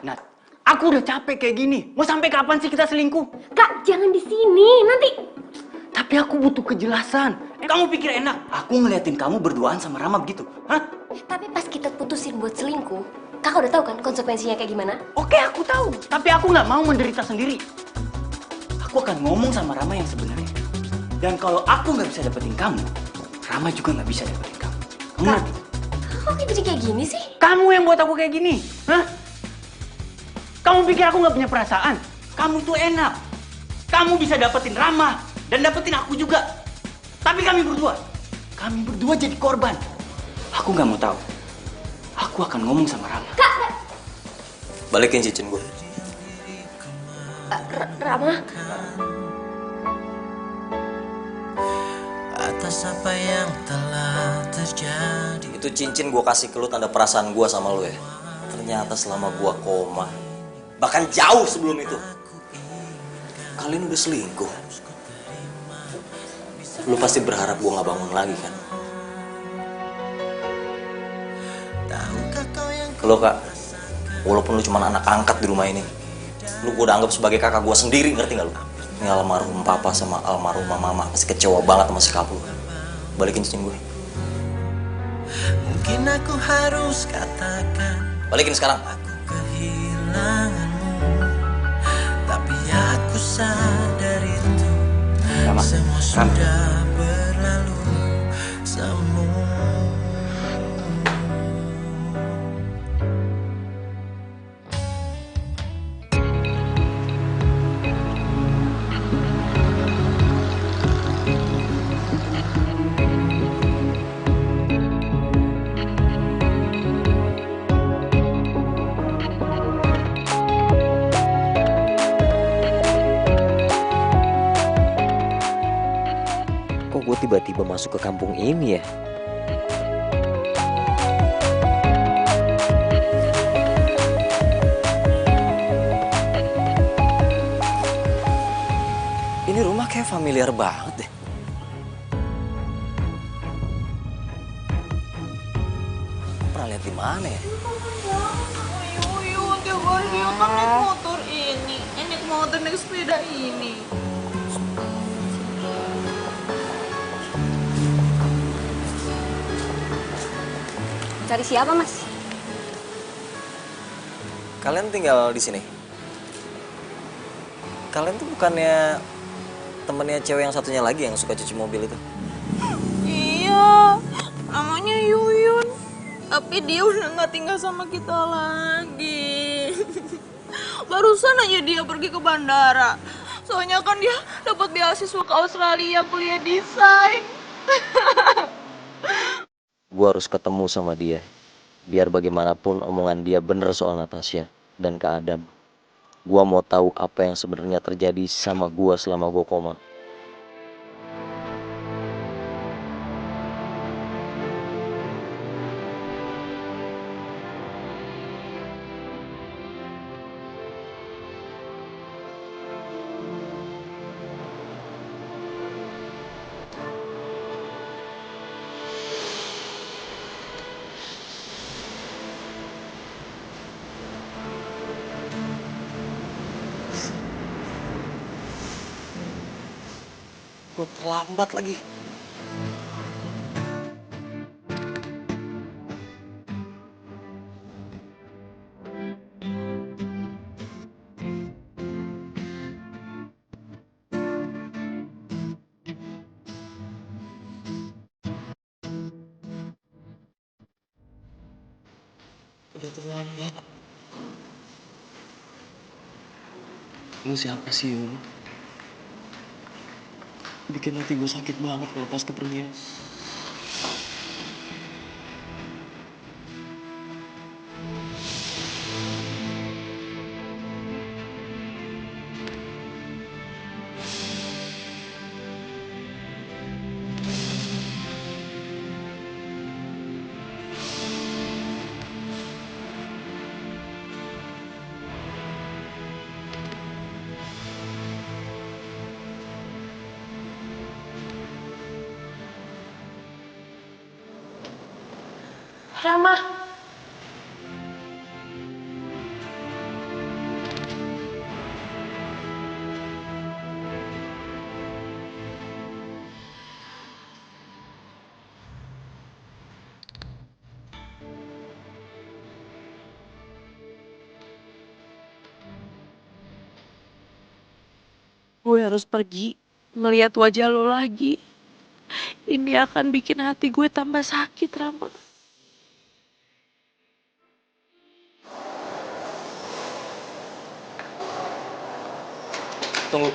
Nat, aku udah capek kayak gini. Mau sampai kapan sih kita selingkuh? Kak, jangan di sini. Nanti. Tapi aku butuh kejelasan. Kamu pikir enak? Aku ngeliatin kamu berduaan sama Rama begitu. Hah? Tapi pas kita putusin buat selingkuh, kakak udah tahu kan konsekuensinya kayak gimana? Oke, aku tahu. Tapi aku nggak mau menderita sendiri. Aku akan ngomong sama Rama yang sebenarnya. Dan kalau aku nggak bisa dapetin kamu, Rama juga nggak bisa dapetin kamu. Kamu ngerti? Kok jadi kayak gini sih? Kamu yang buat aku kayak gini. Hah? Kamu pikir aku nggak punya perasaan? Kamu tuh enak. Kamu bisa dapetin Rama dan dapetin aku juga. Tapi kami berdua jadi korban. Aku nggak mau tahu. Aku akan ngomong sama Rama. Kak! Balikin cincin gue. Rama? Atas apa yang telah terjadi. Itu cincin gue kasih ke lu tanda perasaan gue sama lu ya. Ternyata selama gue koma, bahkan jauh sebelum itu, kalian udah selingkuh. Lu pasti berharap gue gak bangun lagi kan? Lo kak, walaupun lu cuma anak angkat di rumah ini, lu gue udah anggap sebagai kakak gue sendiri, ngerti gak lu? Ini almarhum papa sama almarhumah mama pasti kecewa banget sama sikap lu. Balikin cincin gue. Mungkin aku harus katakan balikin sekarang. aku kehilanganmu, tapi aku sadar itu semua sudah berlalu. Semua tiba-tiba masuk ke kampung ini ya? Ini rumah kayak familiar banget deh. Pernah lihat di mana ya? Yuyun, tiap hari dia kan naik motor ini. Naik motor, naik sepeda ini. Cari siapa, Mas? Kalian tinggal di sini? Kalian tuh bukannya temennya cewek yang satunya lagi yang suka cuci mobil itu? Iya, namanya Yuyun. Tapi dia udah nggak tinggal sama kita lagi. Barusan aja dia pergi ke bandara. Soalnya kan dia dapat beasiswa ke Australia kuliah desain. Gua harus ketemu sama dia. Biar bagaimanapun omongan dia bener soal Natasha dan Kak Adam. Gua mau tahu apa yang sebenarnya terjadi sama gua selama gua koma. Gue terlambat lagi. Udah terlambat. Lu siapa sih, Yun? Bikin hati gue sakit banget kalau pas kepergian. Rama. Gue harus pergi melihat wajah lo lagi. Ini akan bikin hati gue tambah sakit, Rama. Tunggu.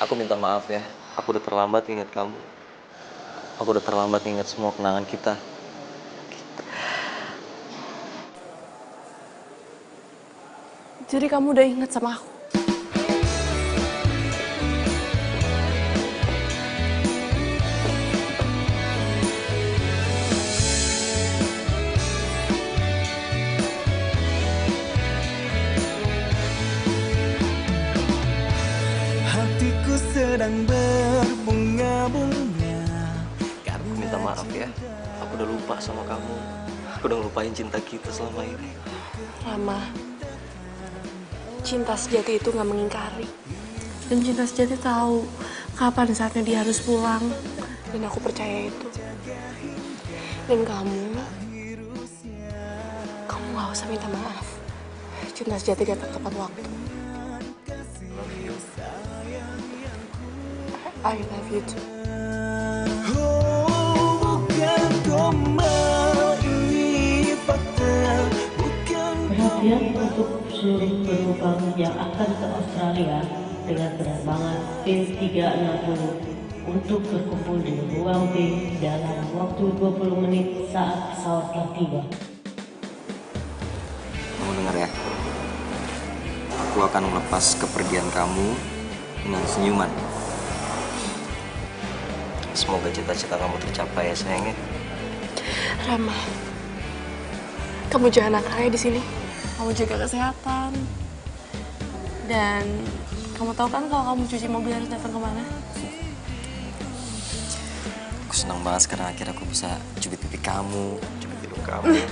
Aku minta maaf ya. Aku udah terlambat ingat kamu. Aku udah terlambat ingat semua kenangan kita. Jadi kamu udah inget sama aku? Hatiku sedang berbunga-bunga. Aku minta maaf ya. Aku udah lupa sama kamu. Aku udah ngelupain cinta kita selama ini. Rama, cinta sejati itu gak mengingkari. Dan cinta sejati tahu kapan saatnya dia harus pulang. Dan aku percaya itu. Dan kamu gak usah minta maaf. Cinta sejati datang tepat waktu. I love you too. Perhatian untuk seluruh penumpang yang akan ke Australia dengan penerbangan P360 untuk berkumpul di ruang B dalam waktu 20 menit saat pesawat telah tiba. Kamu dengar ya? aku akan melepas kepergian kamu dengan senyuman. Semoga cita-cita kamu tercapai ya sayangnya. Rama, kamu jangan nakal ya di sini. Kamu jaga kesehatan. Dan kamu tahu kan kalau kamu cuci mobil harus datang kemana? Aku senang banget sekarang akhirnya aku bisa cubit pipi kamu, cubit hidung kamu.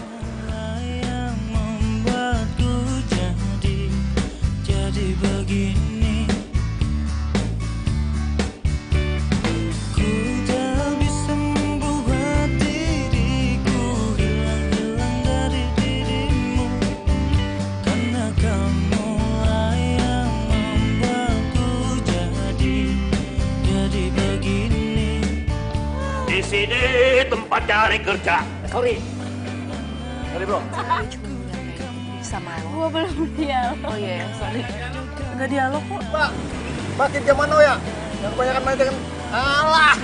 Jadi begini, ku tak bisa membuat diriku hilang dari dirimu, karena kamu yang membuatku jadi begini. Di sini tempat cari kerja. Sorry bro. Sama lo. Gua belum dialog. Oh iya, sorry. Nggak dialog kok. Pak, makin zaman now ya. Yang kebanyakan main dengan... Alah!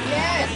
Yes!